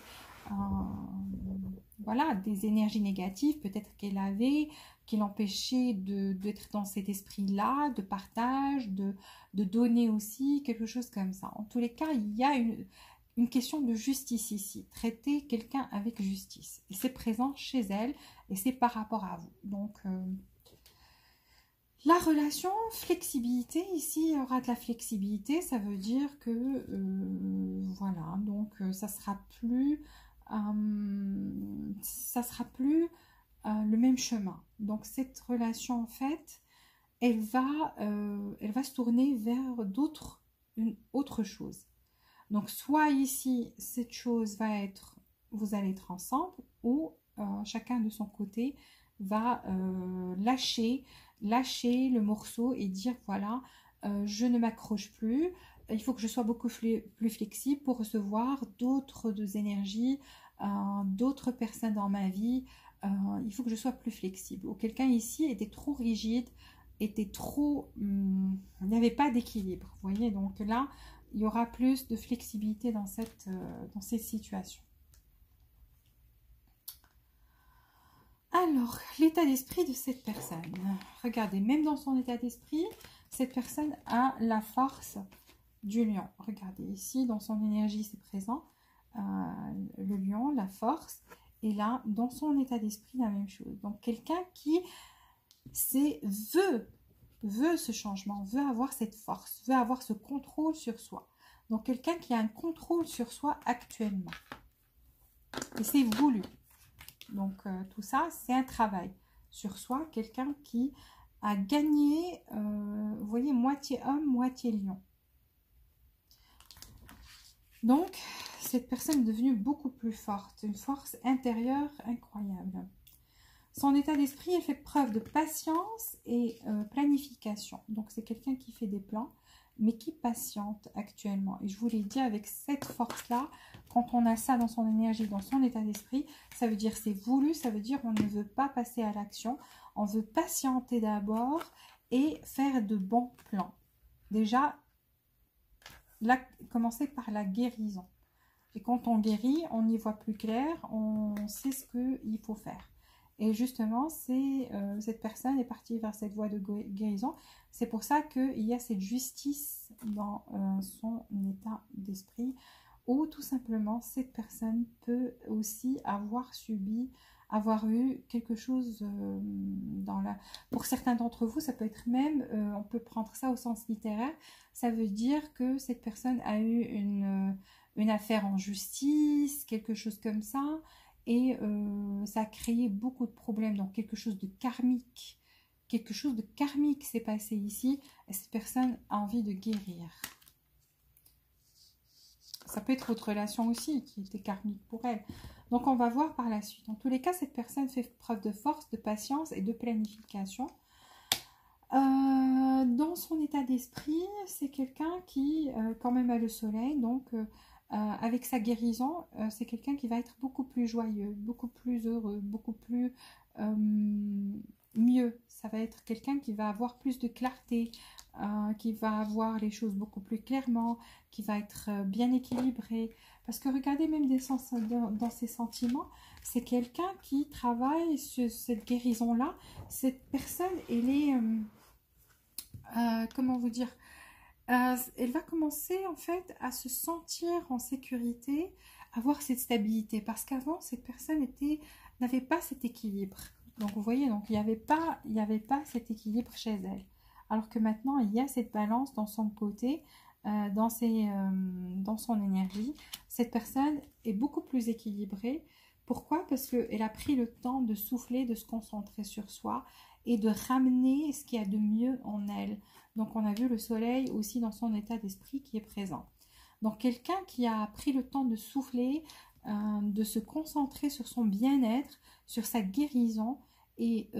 voilà, des énergies négatives peut-être qu'elle avait, qui l'empêchaient d'être dans cet esprit-là, de partage, de donner aussi, quelque chose comme ça. En tous les cas, il y a une question de justice ici, traiter quelqu'un avec justice. Et c'est présent chez elle et c'est par rapport à vous. Donc, la relation, flexibilité, ici, il y aura de la flexibilité, ça veut dire que, voilà, donc ça sera plus le même chemin. Donc cette relation en fait, elle va se tourner vers une autre chose. Donc soit ici cette chose va être, vous allez être ensemble, ou chacun de son côté va lâcher le morceau et dire voilà, je ne m'accroche plus. Il faut que je sois beaucoup plus flexible pour recevoir d'autres énergies, d'autres personnes dans ma vie. Il faut que je sois plus flexible. Ou quelqu'un ici était trop rigide, était trop... il n'y avait pas d'équilibre. Vous voyez, donc là, il y aura plus de flexibilité dans cette situation. Alors, l'état d'esprit de cette personne. Regardez, même dans son état d'esprit, cette personne a la force du lion. Regardez, ici, dans son énergie, c'est présent. Le lion, la force. Et là, dans son état d'esprit, la même chose. Donc, quelqu'un qui veut ce changement, veut avoir cette force, veut avoir ce contrôle sur soi. Donc, quelqu'un qui a un contrôle sur soi actuellement. Et c'est voulu. Donc, tout ça, c'est un travail sur soi. Quelqu'un qui a gagné, vous voyez, moitié homme, moitié lion. Donc, cette personne est devenue beaucoup plus forte, une force intérieure incroyable. Son état d'esprit, elle fait preuve de patience et planification. Donc, c'est quelqu'un qui fait des plans, mais qui patiente actuellement. Et je vous l'ai dit, avec cette force-là, quand on a ça dans son énergie, dans son état d'esprit, ça veut dire c'est voulu, ça veut dire on ne veut pas passer à l'action, on veut patienter d'abord et faire de bons plans. Déjà, là, commencer par la guérison. Et quand on guérit, on y voit plus clair, on sait ce qu'il faut faire. Et justement, cette personne est partie vers cette voie de guérison. C'est pour ça qu'il y a cette justice dans son état d'esprit, ou tout simplement, cette personne peut aussi avoir subi, avoir eu quelque chose dans la... Pour certains d'entre vous, ça peut être même, on peut prendre ça au sens littéraire, ça veut dire que cette personne a eu une affaire en justice, quelque chose comme ça, et ça a créé beaucoup de problèmes, donc quelque chose de karmique. Quelque chose de karmique s'est passé ici, et cette personne a envie de guérir. Ça peut être votre relation aussi qui était karmique pour elle. Donc on va voir par la suite. En tous les cas, cette personne fait preuve de force, de patience et de planification. Dans son état d'esprit, c'est quelqu'un qui quand même a le soleil, donc avec sa guérison, c'est quelqu'un qui va être beaucoup plus joyeux, beaucoup plus heureux, beaucoup plus mieux. Ça va être quelqu'un qui va avoir plus de clarté, qui va voir les choses beaucoup plus clairement, qui va être bien équilibré. Parce que regardez, même dans ses sentiments, c'est quelqu'un qui travaille sur cette guérison-là. Cette personne, elle est... comment vous dire, elle va commencer en fait à se sentir en sécurité, avoir cette stabilité, parce qu'avant cette personne n'avait pas cet équilibre. Donc vous voyez, donc il n'y avait pas cet équilibre chez elle, alors que maintenant il y a cette balance dans son côté, dans son énergie. Cette personne est beaucoup plus équilibrée. Pourquoi? Parce qu'elle a pris le temps de souffler, de se concentrer sur soi et de ramener ce qu'il y a de mieux en elle. Donc on a vu le soleil aussi dans son état d'esprit qui est présent. Donc quelqu'un qui a pris le temps de souffler, de se concentrer sur son bien-être, sur sa guérison, et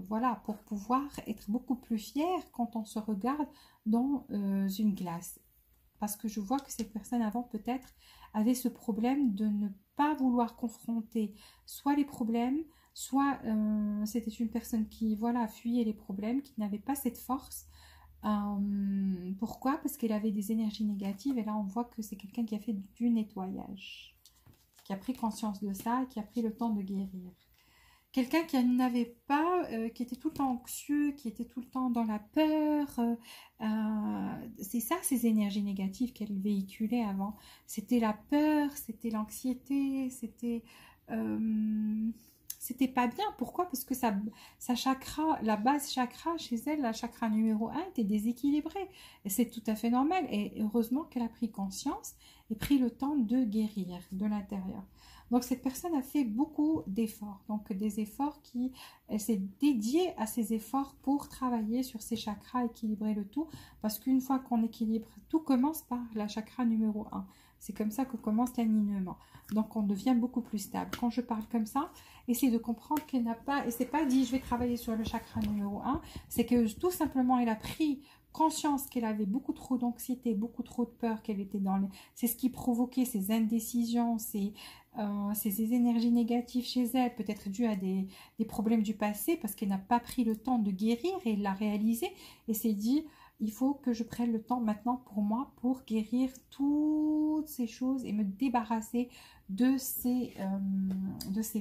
voilà, pour pouvoir être beaucoup plus fier quand on se regarde dans une glace. Parce que je vois que cette personne avant peut-être avait ce problème de ne pas vouloir confronter soit les problèmes, soit c'était une personne qui voilà, fuyait les problèmes, qui n'avait pas cette force. Pourquoi? Parce qu'elle avait des énergies négatives, et là on voit que c'est quelqu'un qui a fait du nettoyage, qui a pris conscience de ça et qui a pris le temps de guérir. Quelqu'un qui n'avait pas, qui était tout le temps anxieux, qui était tout le temps dans la peur, c'est ça ces énergies négatives qu'elle véhiculait avant. C'était la peur, c'était l'anxiété, c'était pas bien. Pourquoi? Parce que sa chakra, la base chakra chez elle, la chakra numéro 1 était déséquilibrée. Et c'est tout à fait normal. Et heureusement qu'elle a pris conscience et pris le temps de guérir de l'intérieur. Donc cette personne a fait beaucoup d'efforts, donc des efforts elle s'est dédiée à ces efforts pour travailler sur ses chakras, équilibrer le tout, parce qu'une fois qu'on équilibre, tout commence par la chakra numéro 1. C'est comme ça que commence l'alignement. Donc on devient beaucoup plus stable. Quand je parle comme ça, essayez de comprendre qu'elle n'a pas, et c'est pas dit je vais travailler sur le chakra numéro 1, c'est que tout simplement elle a pris conscience qu'elle avait beaucoup trop d'anxiété, beaucoup trop de peur, qu'elle était c'est ce qui provoquait ces indécisions, ces énergies négatives chez elle, peut-être dû à des problèmes du passé, parce qu'elle n'a pas pris le temps de guérir, et elle l'a réalisé et s'est dit, il faut que je prenne le temps maintenant pour moi, pour guérir toutes ces choses et me débarrasser de ces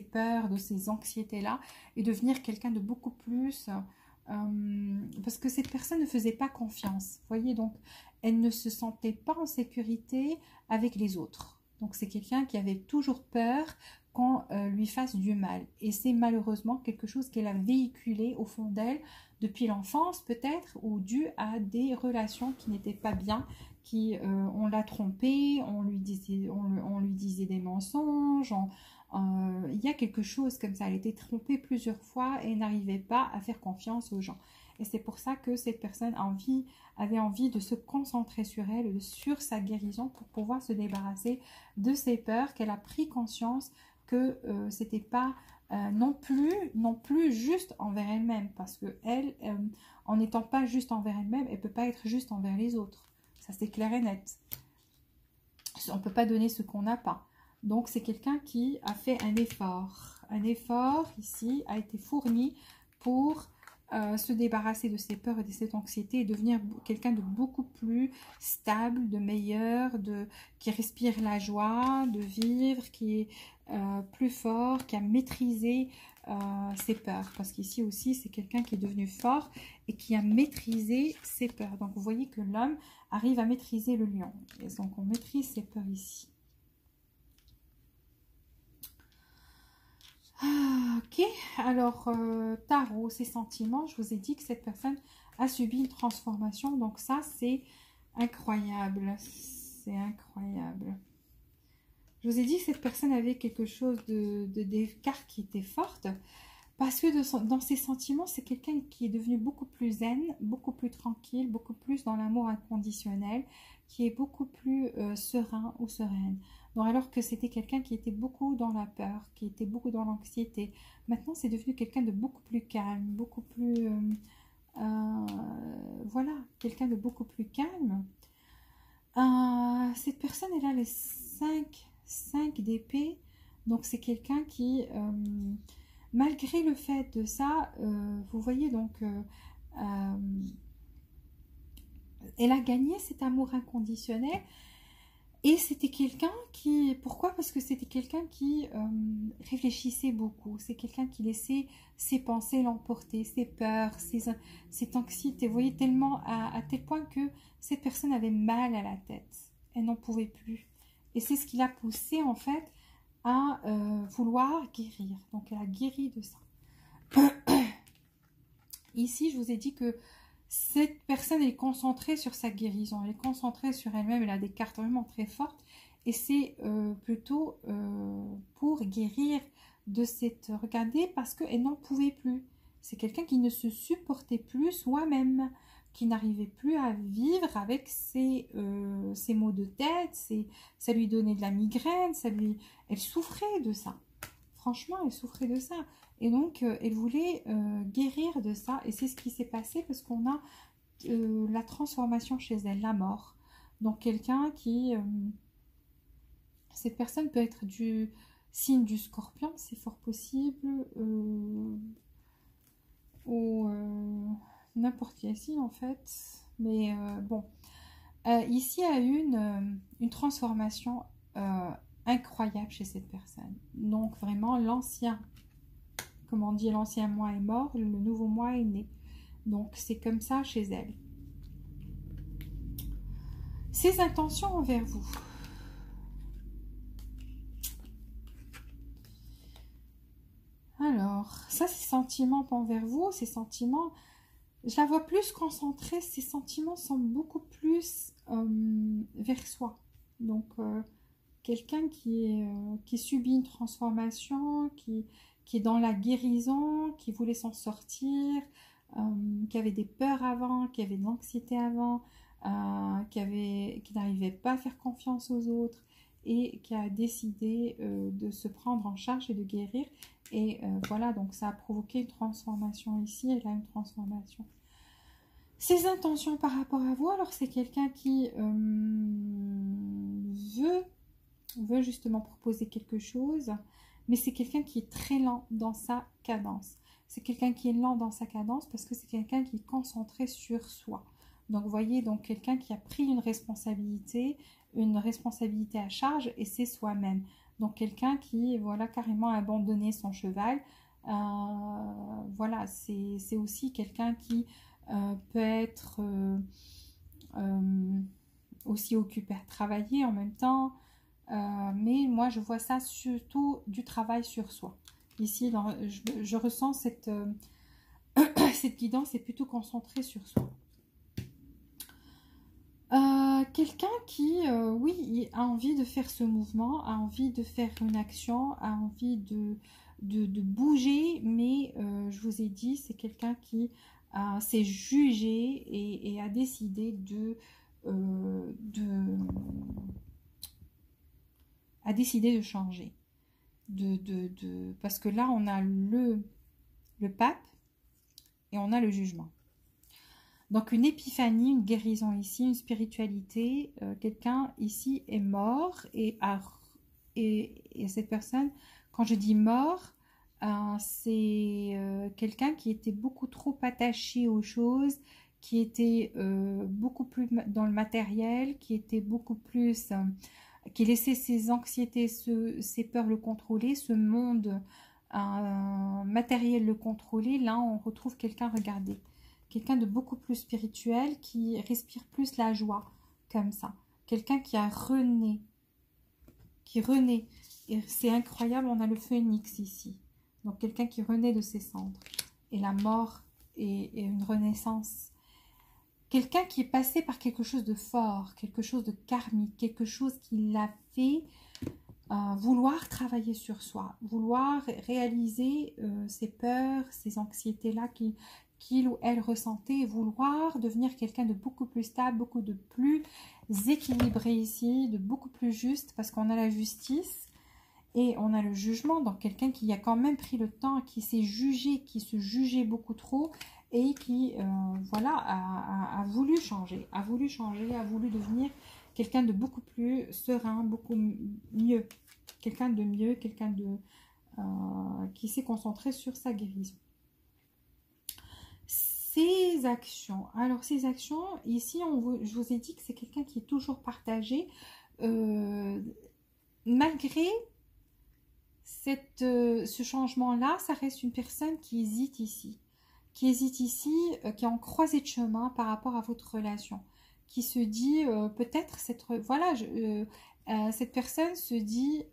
peurs, de ces anxiétés-là, et devenir quelqu'un de beaucoup plus... parce que cette personne ne faisait pas confiance, vous voyez, donc elle ne se sentait pas en sécurité avec les autres. Donc c'est quelqu'un qui avait toujours peur qu'on lui fasse du mal. Et c'est malheureusement quelque chose qu'elle a véhiculé au fond d'elle depuis l'enfance peut-être, ou dû à des relations qui n'étaient pas bien, on l'a trompée, on lui disait des mensonges, il y a quelque chose comme ça. Elle était trompée plusieurs fois et n'arrivait pas à faire confiance aux gens. Et c'est pour ça que cette personne avait envie de se concentrer sur elle, sur sa guérison, pour pouvoir se débarrasser de ses peurs, qu'elle a pris conscience que c'était pas non plus juste envers elle-même, parce que elle, en n'étant pas juste envers elle-même, elle peut pas être juste envers les autres. Ça c'est clair et net. On peut pas donner ce qu'on n'a pas. Donc c'est quelqu'un qui a fait un effort. Un effort ici a été fourni pour se débarrasser de ses peurs et de cette anxiété et devenir quelqu'un de beaucoup plus stable, de meilleur, qui respire la joie de vivre, qui est plus fort, qui a maîtrisé ses peurs. Parce qu'ici aussi, c'est quelqu'un qui est devenu fort et qui a maîtrisé ses peurs. Donc vous voyez que l'homme arrive à maîtriser le lion. Et donc on maîtrise ses peurs ici. Ah, ok, alors tarot, ses sentiments, je vous ai dit que cette personne a subi une transformation, donc ça c'est incroyable, c'est incroyable. Je vous ai dit que cette personne avait quelque chose des cartes qui était forte, parce que dans ses sentiments, c'est quelqu'un qui est devenu beaucoup plus zen, beaucoup plus tranquille, beaucoup plus dans l'amour inconditionnel, qui est beaucoup plus serein ou sereine. Donc, alors que c'était quelqu'un qui était beaucoup dans la peur, qui était beaucoup dans l'anxiété. Maintenant, c'est devenu quelqu'un de beaucoup plus calme, beaucoup plus... voilà, quelqu'un de beaucoup plus calme. Cette personne, elle a les 5 d'épée. Donc, c'est quelqu'un qui... malgré le fait de ça, vous voyez donc, elle a gagné cet amour inconditionnel et c'était quelqu'un qui, pourquoi? Parce que c'était quelqu'un qui réfléchissait beaucoup, c'est quelqu'un qui laissait ses pensées l'emporter, ses peurs, cette anxiété, vous voyez, tellement à tel point que cette personne avait mal à la tête, elle n'en pouvait plus. Et c'est ce qui l'a poussé en fait à vouloir guérir. Donc elle a guéri de ça. Ici, je vous ai dit que cette personne est concentrée sur sa guérison. Elle est concentrée sur elle-même. Elle a des cartes vraiment très fortes. Et c'est plutôt pour guérir de cette... Regardez, parce qu'elle n'en pouvait plus. C'est quelqu'un qui ne se supportait plus soi-même, qui n'arrivait plus à vivre avec ses maux de tête. Ça lui donnait de la migraine. Elle souffrait de ça. Franchement, elle souffrait de ça. Et donc, elle voulait guérir de ça. Et c'est ce qui s'est passé parce qu'on a la transformation chez elle, la mort. Donc, quelqu'un qui... cette personne peut être du signe du scorpion, c'est fort possible. Ou n'importe quel signe, en fait. Mais bon. Ici, il y a eu une transformation incroyable chez cette personne. Donc, vraiment, l'ancien... Comme on dit, l'ancien moi est mort, le nouveau moi est né. Donc, c'est comme ça chez elle. Ses intentions envers vous. Alors, ça, ses sentiments envers vous, ses sentiments, je la vois plus concentrée, ses sentiments sont beaucoup plus vers soi. Donc, quelqu'un qui subit une transformation, qui est dans la guérison, qui voulait s'en sortir, qui avait des peurs avant, qui avait de l'anxiété avant, qui n'arrivait pas à faire confiance aux autres et qui a décidé de se prendre en charge et de guérir. Et voilà, donc ça a provoqué une transformation ici, elle a une transformation. Ses intentions par rapport à vous, alors c'est quelqu'un qui veut justement proposer quelque chose, mais c'est quelqu'un qui est très lent dans sa cadence. C'est quelqu'un qui est lent dans sa cadence parce que c'est quelqu'un qui est concentré sur soi. Donc vous voyez, donc quelqu'un qui a pris une responsabilité à charge et c'est soi-même. Donc quelqu'un qui, voilà, carrément abandonné son cheval. Voilà, c'est aussi quelqu'un qui peut être aussi occupé à travailler en même temps. Mais moi, je vois ça surtout du travail sur soi. Ici, je ressens cette guidance est plutôt concentrée sur soi. Quelqu'un qui, oui, a envie de faire ce mouvement, a envie de faire une action, a envie de bouger, mais je vous ai dit, c'est quelqu'un qui s'est jugé et a décidé de changer. Parce que là, on a le pape et on a le jugement. Donc, une épiphanie, une guérison ici, une spiritualité. Quelqu'un ici est mort et cette personne, quand je dis mort, c'est quelqu'un qui était beaucoup trop attaché aux choses, qui était beaucoup plus dans le matériel, qui était beaucoup plus... qui laissait ses anxiétés, ses peurs le contrôler, ce monde matériel le contrôler. Là, on retrouve quelqu'un, regardez, quelqu'un de beaucoup plus spirituel, qui respire plus la joie, comme ça. Quelqu'un qui a rené, qui renaît. Et c'est incroyable, on a le phénix ici. Donc quelqu'un qui renaît de ses cendres. Et la mort et une renaissance. Quelqu'un qui est passé par quelque chose de fort, quelque chose de karmique, quelque chose qui l'a fait vouloir travailler sur soi, vouloir réaliser ses peurs, ces anxiétés-là qu'il ou elle ressentait, vouloir devenir quelqu'un de beaucoup plus stable, beaucoup de plus équilibré ici, de beaucoup plus juste, parce qu'on a la justice et on a le jugement, donc quelqu'un qui a quand même pris le temps, qui s'est jugé, qui se jugeait beaucoup trop, et qui, voilà, a voulu changer, a voulu devenir quelqu'un de beaucoup plus serein, beaucoup mieux, quelqu'un de mieux, quelqu'un de qui s'est concentré sur sa guérison. Ces actions, alors ces actions, ici, je vous ai dit que c'est quelqu'un qui est toujours partagé, malgré ce changement-là, ça reste une personne qui hésite ici. Qui est en croisée de chemin par rapport à votre relation, qui se dit peut-être cette personne se dit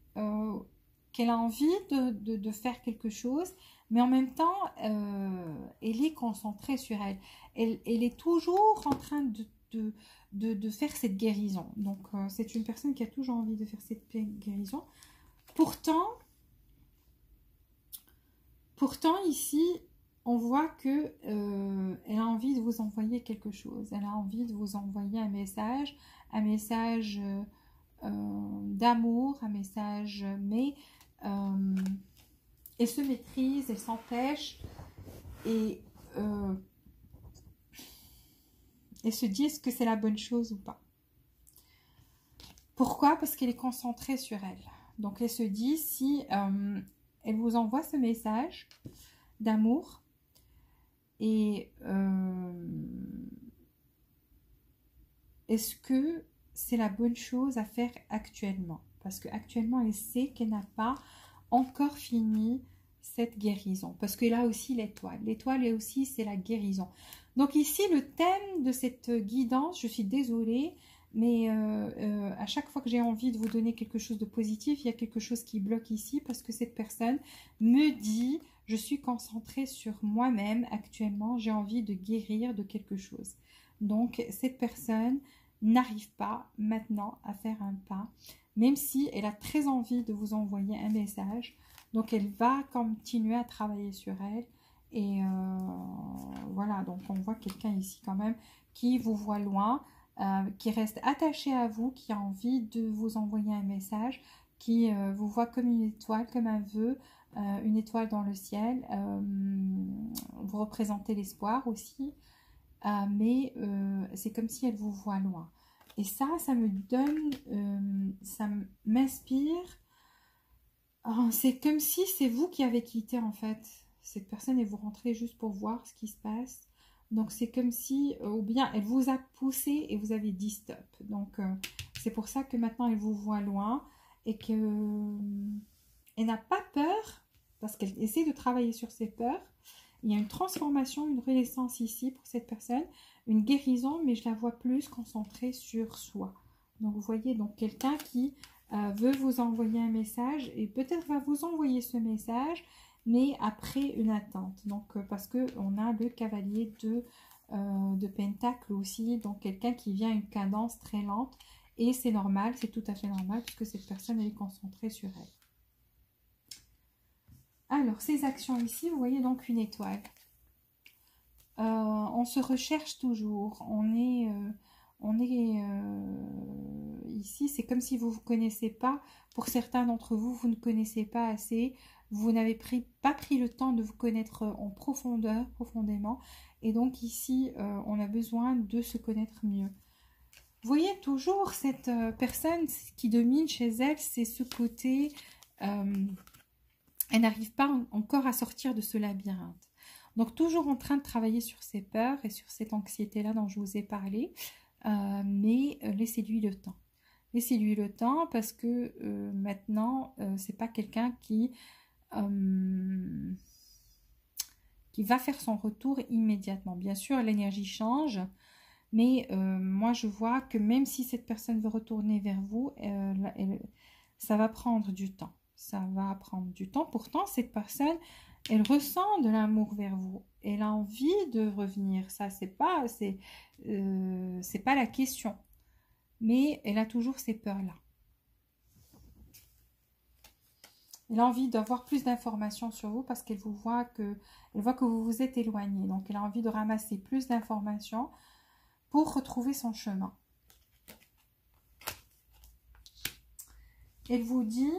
qu'elle a envie de faire quelque chose, mais en même temps elle est concentrée sur elle. Elle est toujours en train de faire cette guérison. Donc c'est une personne qui a toujours envie de faire cette guérison. Pourtant ici on voit que elle a envie de vous envoyer quelque chose. Elle a envie de vous envoyer un message d'amour, un message, mais elle se maîtrise, elle s'empêche et elle se dit est-ce que c'est la bonne chose ou pas. Pourquoi? Parce qu'elle est concentrée sur elle. Donc elle se dit si elle vous envoie ce message d'amour, et est-ce que c'est la bonne chose à faire actuellement? Parce qu'actuellement, elle sait qu'elle n'a pas encore fini cette guérison. Parce que là aussi, l'étoile. L'étoile, et aussi, c'est la guérison. Donc ici, le thème de cette guidance, je suis désolée, mais à chaque fois que j'ai envie de vous donner quelque chose de positif, il y a quelque chose qui bloque ici parce que cette personne me dit... Je suis concentrée sur moi-même actuellement. J'ai envie de guérir de quelque chose. Donc, cette personne n'arrive pas maintenant à faire un pas, même si elle a très envie de vous envoyer un message. Donc, elle va continuer à travailler sur elle. Et voilà, donc on voit quelqu'un ici quand même qui vous voit loin, qui reste attaché à vous, qui a envie de vous envoyer un message, qui vous voit comme une étoile, comme un vœu, une étoile dans le ciel. Vous représentez l'espoir aussi, mais c'est comme si elle vous voit loin. Et ça me donne, ça m'inspire. C'est comme si c'est vous qui avez quitté en fait cette personne et vous rentrez juste pour voir ce qui se passe. Donc c'est comme si, ou bien elle vous a poussé et vous avez dit stop. Donc c'est pour ça que maintenant elle vous voit loin et que elle n'a pas peur parce qu'elle essaie de travailler sur ses peurs. Il y a une transformation, une renaissance ici pour cette personne, une guérison, mais je la vois plus concentrée sur soi. Donc vous voyez, donc quelqu'un qui veut vous envoyer un message et peut-être va vous envoyer ce message, mais après une attente. Donc parce qu'on a le cavalier de Pentacle aussi, donc quelqu'un qui vient à une cadence très lente et c'est normal, c'est tout à fait normal puisque cette personne est concentrée sur elle. Alors, ces actions ici, vous voyez donc une étoile. On se recherche toujours. On est ici, c'est comme si vous ne vous connaissez pas. Pour certains d'entre vous, vous ne connaissez pas assez. Vous n'avez pas pris le temps de vous connaître en profondeur, profondément. Et donc ici, on a besoin de se connaître mieux. Vous voyez toujours cette personne qui domine chez elle, c'est ce côté... elle n'arrive pas encore à sortir de ce labyrinthe. Donc, toujours en train de travailler sur ses peurs et sur cette anxiété-là dont je vous ai parlé. Mais laissez-lui le temps. Laissez-lui le temps parce que maintenant, c'est pas quelqu'un qui va faire son retour immédiatement. Bien sûr, l'énergie change. Mais moi, je vois que même si cette personne veut retourner vers vous, ça va prendre du temps. ça va prendre du temps. Pourtant, cette personne, elle ressent de l'amour vers vous. Elle a envie de revenir. Ça, c'est pas la question. Mais elle a toujours ces peurs-là. Elle a envie d'avoir plus d'informations sur vous parce qu'elle voit que vous vous êtes éloigné. Donc, elle a envie de ramasser plus d'informations pour retrouver son chemin. Elle vous dit,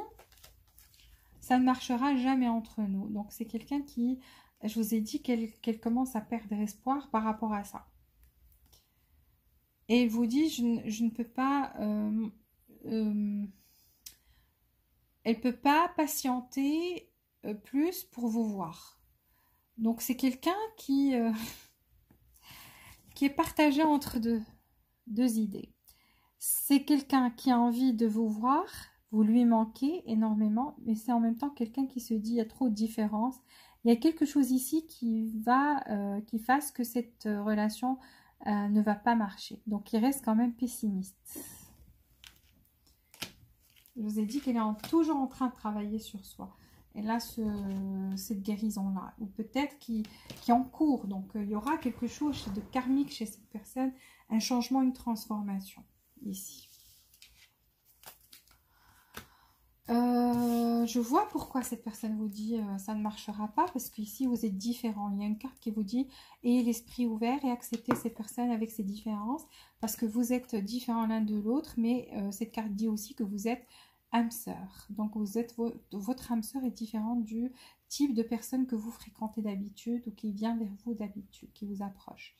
ça ne marchera jamais entre nous. Donc, c'est quelqu'un qui, je vous ai dit qu'elle commence à perdre espoir par rapport à ça. Et elle vous dit, je ne peux pas... elle peut pas patienter plus pour vous voir. Donc, c'est quelqu'un qui est partagé entre deux idées. C'est quelqu'un qui a envie de vous voir, vous lui manquez énormément, mais c'est en même temps quelqu'un qui se dit il y a trop de différences. Il y a quelque chose ici qui fasse que cette relation ne va pas marcher. Donc, il reste quand même pessimiste. Je vous ai dit qu'elle est toujours en train de travailler sur soi. Elle a cette guérison-là, ou peut-être qui est en cours. Donc, il y aura quelque chose de karmique chez cette personne, un changement, une transformation, ici. Je vois pourquoi cette personne vous dit ça ne marchera pas, parce qu'ici, vous êtes différents. Il y a une carte qui vous dit « ayez l'esprit ouvert et acceptez ces personnes avec ses différences », parce que vous êtes différents l'un de l'autre, mais cette carte dit aussi que vous êtes âme sœur. Donc, votre âme sœur est différente du type de personne que vous fréquentez d'habitude ou qui vient vers vous d'habitude, qui vous approche.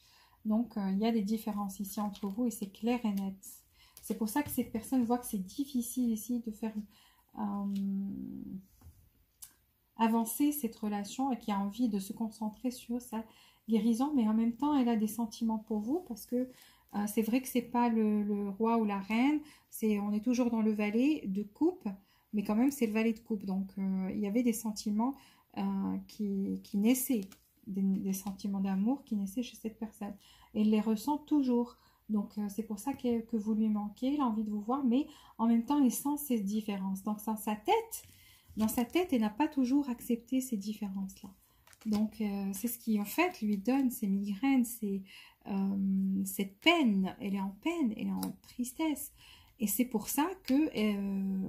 Donc, il y a des différences ici entre vous et c'est clair et net. C'est pour ça que cette personne voit que c'est difficile ici de faire avancer cette relation et qui a envie de se concentrer sur sa guérison, mais en même temps, elle a des sentiments pour vous parce que c'est vrai que c'est pas le roi ou la reine, on est toujours dans le valet de coupe, mais quand même c'est le valet de coupe. Donc il y avait des sentiments qui naissaient, des sentiments d'amour qui naissaient chez cette personne. Et elle les ressent toujours. Donc c'est pour ça que vous lui manquez, il a envie de vous voir, mais en même temps il sent ces différences. Donc dans sa tête, elle n'a pas toujours accepté ces différences-là. Donc, c'est ce qui, en fait, lui donne ces migraines, cette peine. Elle est en peine, elle est en tristesse. Et c'est pour ça que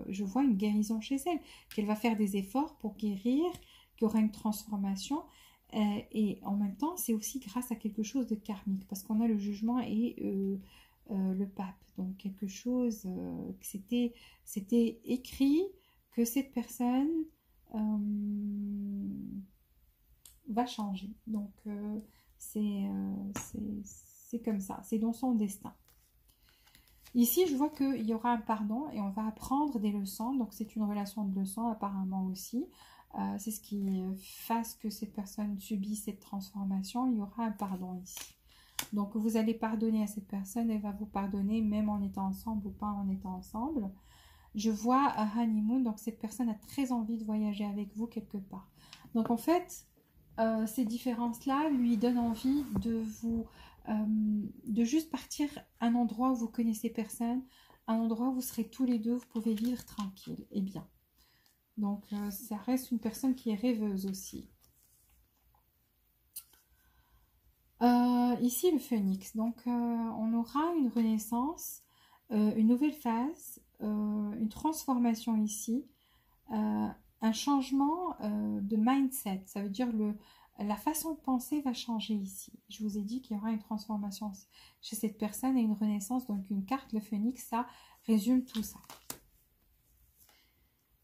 je vois une guérison chez elle, qu'elle va faire des efforts pour guérir, qu'il y aura une transformation. Et en même temps, c'est aussi grâce à quelque chose de karmique, parce qu'on a le jugement et le pape. Donc, quelque chose, c'était écrit que cette personne... va changer. Donc, c'est comme ça. C'est dans son destin. Ici, je vois qu'il y aura un pardon et on va apprendre des leçons. Donc, c'est une relation de leçons apparemment aussi. C'est ce qui fasse que cette personne subit cette transformation. Il y aura un pardon ici. Donc, vous allez pardonner à cette personne. Elle va vous pardonner même en étant ensemble ou pas en étant ensemble. Je vois un honeymoon. Donc, cette personne a très envie de voyager avec vous quelque part. Donc, en fait... ces différences-là lui donnent envie de juste partir à un endroit où vous connaissez personne, un endroit où vous serez tous les deux, vous pouvez vivre tranquille et bien. Donc, ça reste une personne qui est rêveuse aussi. Ici, le phénix. Donc, on aura une renaissance, une nouvelle phase, une transformation ici. Un changement de mindset, ça veut dire la façon de penser va changer ici. Je vous ai dit qu'il y aura une transformation chez cette personne et une renaissance, donc une carte, le phénix, ça résume tout ça.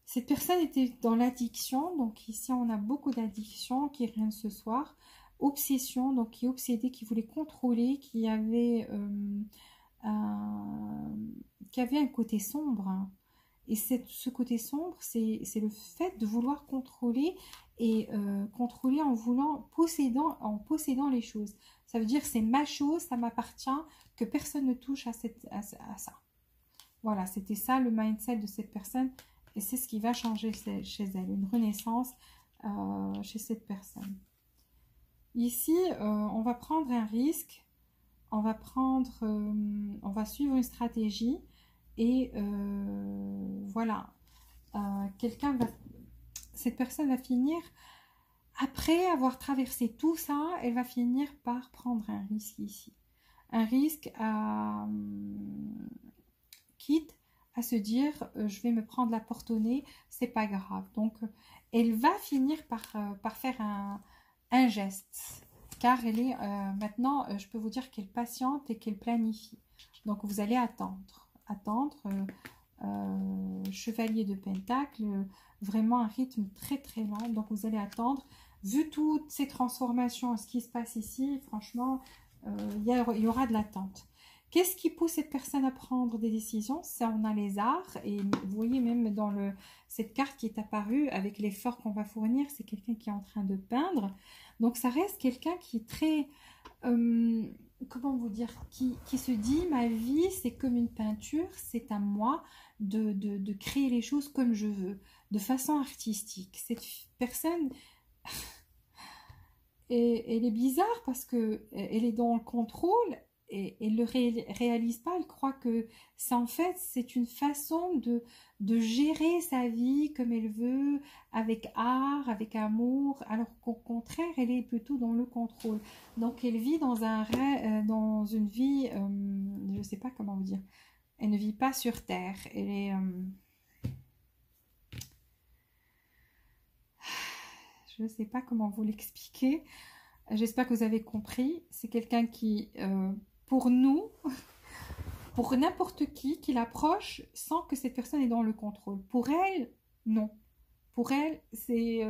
Cette personne était dans l'addiction, donc ici on a beaucoup d'addictions qui règnent ce soir. Obsession, donc qui est obsédé, qui voulait contrôler, qui avait un côté sombre, hein. Et ce côté sombre, c'est le fait de vouloir contrôler et contrôler en possédant les choses. Ça veut dire c'est ma chose, ça m'appartient, que personne ne touche à ça. Voilà, c'était ça le mindset de cette personne et c'est ce qui va changer chez elle, une renaissance chez cette personne. Ici, on va prendre un risque, on va suivre une stratégie. Et voilà, cette personne va finir, après avoir traversé tout ça, elle va finir par prendre un risque ici. Un risque quitte à se dire je vais me prendre la porte au nez, c'est pas grave. Donc elle va finir par faire un geste, car elle est maintenant, je peux vous dire qu'elle patiente et qu'elle planifie. Donc vous allez attendre, chevalier de Pentacle, vraiment un rythme très très lent. Donc vous allez attendre. Vu toutes ces transformations, ce qui se passe ici, franchement, il y aura de l'attente. Qu'est-ce qui pousse cette personne à prendre des décisions? Ça, on a les arts. Et vous voyez même dans cette carte qui est apparue, avec l'effort qu'on va fournir, c'est quelqu'un qui est en train de peindre. Donc ça reste quelqu'un qui est très... comment vous dire, qui se dit ma vie c'est comme une peinture, c'est à moi de créer les choses comme je veux, de façon artistique. Cette personne, elle est bizarre parce que elle est dans le contrôle et elle ne le réalise pas. Elle croit que c'est une façon de gérer sa vie comme elle veut, avec art, avec amour, alors qu'au contraire, elle est plutôt dans le contrôle. Donc, elle vit dans une vie, je ne sais pas comment vous dire, elle ne vit pas sur Terre. Elle est... je ne sais pas comment vous l'expliquer. J'espère que vous avez compris. C'est quelqu'un qui, pour nous, pour n'importe qui l'approche sans que cette personne est dans le contrôle. Pour elle, non. Pour elle, c'est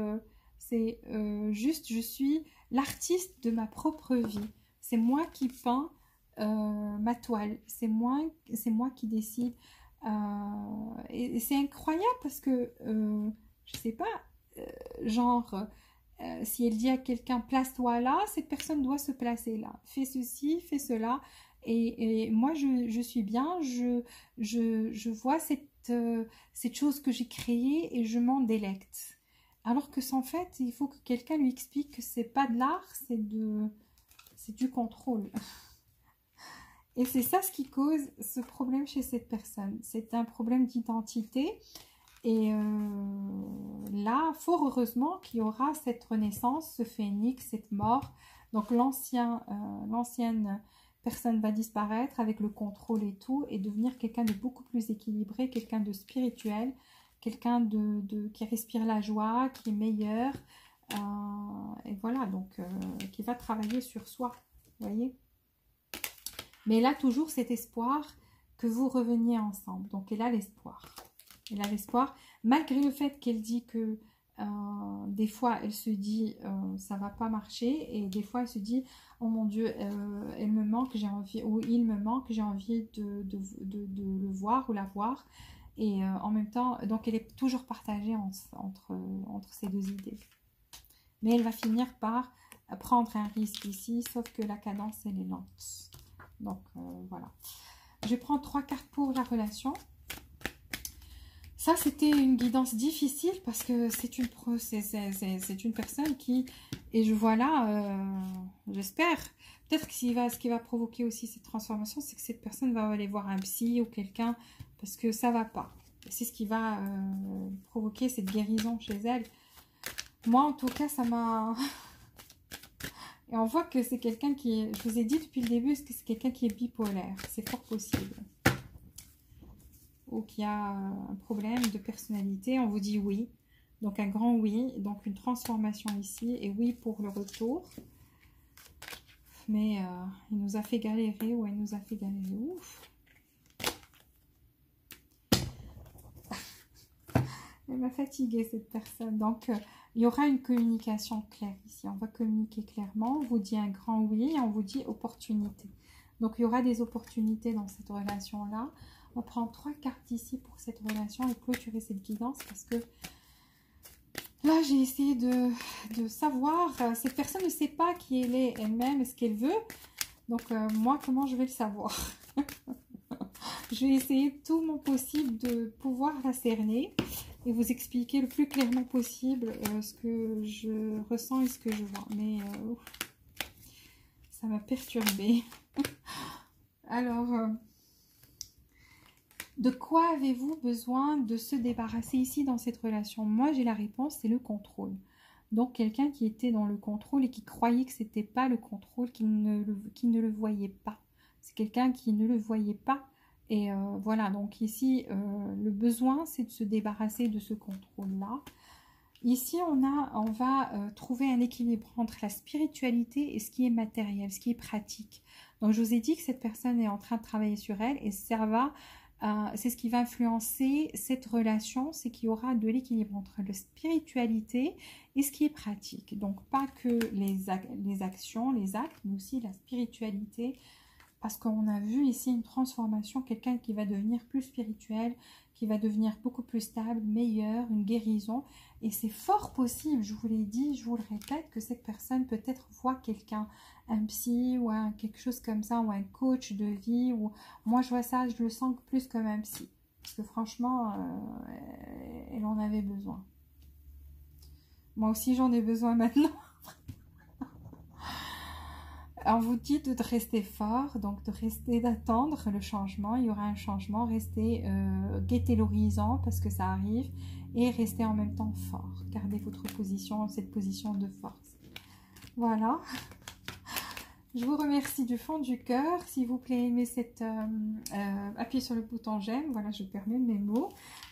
juste, je suis l'artiste de ma propre vie. C'est moi qui peins ma toile. C'est moi qui décide. Et c'est incroyable parce que, je sais pas, genre, si elle dit à quelqu'un place-toi là, cette personne doit se placer là. Fais ceci, fais cela. Et moi, je suis bien, je vois cette chose que j'ai créée et je m'en délecte. Alors que en fait, il faut que quelqu'un lui explique que c'est pas de l'art, c'est du contrôle. Et c'est ça ce qui cause ce problème chez cette personne. C'est un problème d'identité. Et là, fort heureusement qu'il y aura cette renaissance, ce phénix, cette mort. Donc l'ancienne personne va disparaître avec le contrôle et tout, et devenir quelqu'un de beaucoup plus équilibré, quelqu'un de spirituel, quelqu'un qui respire la joie, qui est meilleur. Et voilà, donc qui va travailler sur soi, vous voyez. Mais là, toujours cet espoir que vous reveniez ensemble. Donc, elle a l'espoir. Elle a l'espoir, malgré le fait qu'elle dit que des fois, elle se dit ça va pas marcher. Et des fois, elle se dit, oh mon Dieu, elle me manque, j'ai envie, ou il me manque, j'ai envie de le voir ou la voir. Et en même temps, donc elle est toujours partagée entre ces deux idées. Mais elle va finir par prendre un risque ici, sauf que la cadence, elle est lente. Donc voilà. Je prends 3 cartes pour la relation. Ça, c'était une guidance difficile parce que c'est une personne qui... Et je vois là, j'espère, peut-être que ce qui va provoquer aussi cette transformation, c'est que cette personne va aller voir un psy ou quelqu'un parce que ça va pas. C'est ce qui va provoquer cette guérison chez elle. Moi, en tout cas, ça m'a... Et on voit que c'est quelqu'un qui... Je vous ai dit depuis le début que c'est quelqu'un qui est bipolaire. C'est fort possible. Ou qui a un problème de personnalité. On vous dit oui. Donc un grand oui. Donc une transformation ici. Et oui pour le retour. Mais il nous a fait galérer. Ouais, il nous a fait galérer. Ouf. Elle m'a fatiguée cette personne. Donc il y aura une communication claire ici. On va communiquer clairement. On vous dit un grand oui et on vous dit opportunité. Donc il y aura des opportunités dans cette relation-là. On prend 3 cartes ici pour cette relation et clôturer cette guidance parce que là j'ai essayé de savoir. Cette personne ne sait pas qui elle est elle-même et ce qu'elle veut. Donc moi comment je vais le savoir? Je vais essayer tout mon possible de pouvoir la cerner et vous expliquer le plus clairement possible ce que je ressens et ce que je vois. Mais ça m'a perturbée. Alors, De quoi avez-vous besoin de se débarrasser ici dans cette relation? Moi, j'ai la réponse, c'est le contrôle. Donc, quelqu'un qui était dans le contrôle et qui croyait que c'était pas le contrôle, qui ne le voyait pas. C'est quelqu'un qui ne le voyait pas. Et voilà, donc ici, le besoin, c'est de se débarrasser de ce contrôle-là. Ici, on va trouver un équilibre entre la spiritualité et ce qui est matériel, ce qui est pratique. Donc, je vous ai dit que cette personne est en train de travailler sur elle et ça va, c'est ce qui va influencer cette relation, c'est qu'il y aura de l'équilibre entre la spiritualité et ce qui est pratique. Donc, pas que les actions, les actes, mais aussi la spiritualité. Parce qu'on a vu ici une transformation, quelqu'un qui va devenir plus spirituel, qui va devenir beaucoup plus stable, meilleur, une guérison. Et c'est fort possible, je vous l'ai dit, je vous le répète, que cette personne peut-être voit quelqu'un, un psy ou quelque chose comme ça, ou un coach de vie. Ou moi, je vois ça, je le sens plus comme un psy. Parce que franchement, elle en avait besoin. Moi aussi, j'en ai besoin maintenant. On vous dit de rester fort, donc de rester, d'attendre le changement. Il y aura un changement, restez, guettez l'horizon parce que ça arrive et restez en même temps fort. Gardez votre position, cette position de force. Voilà. Je vous remercie du fond du cœur. S'il vous plaît, aimez cette... appuyez sur le bouton j'aime. Voilà, je permets mes mots.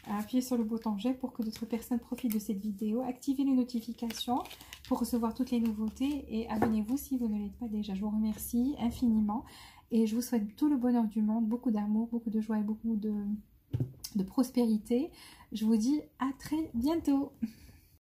Appuyez sur le bouton j'aime pour que d'autres personnes profitent de cette vidéo. Activez les notifications pour recevoir toutes les nouveautés. Et abonnez-vous si vous ne l'êtes pas déjà. Je vous remercie infiniment. Et je vous souhaite tout le bonheur du monde, beaucoup d'amour, beaucoup de joie et beaucoup de prospérité. Je vous dis à très bientôt.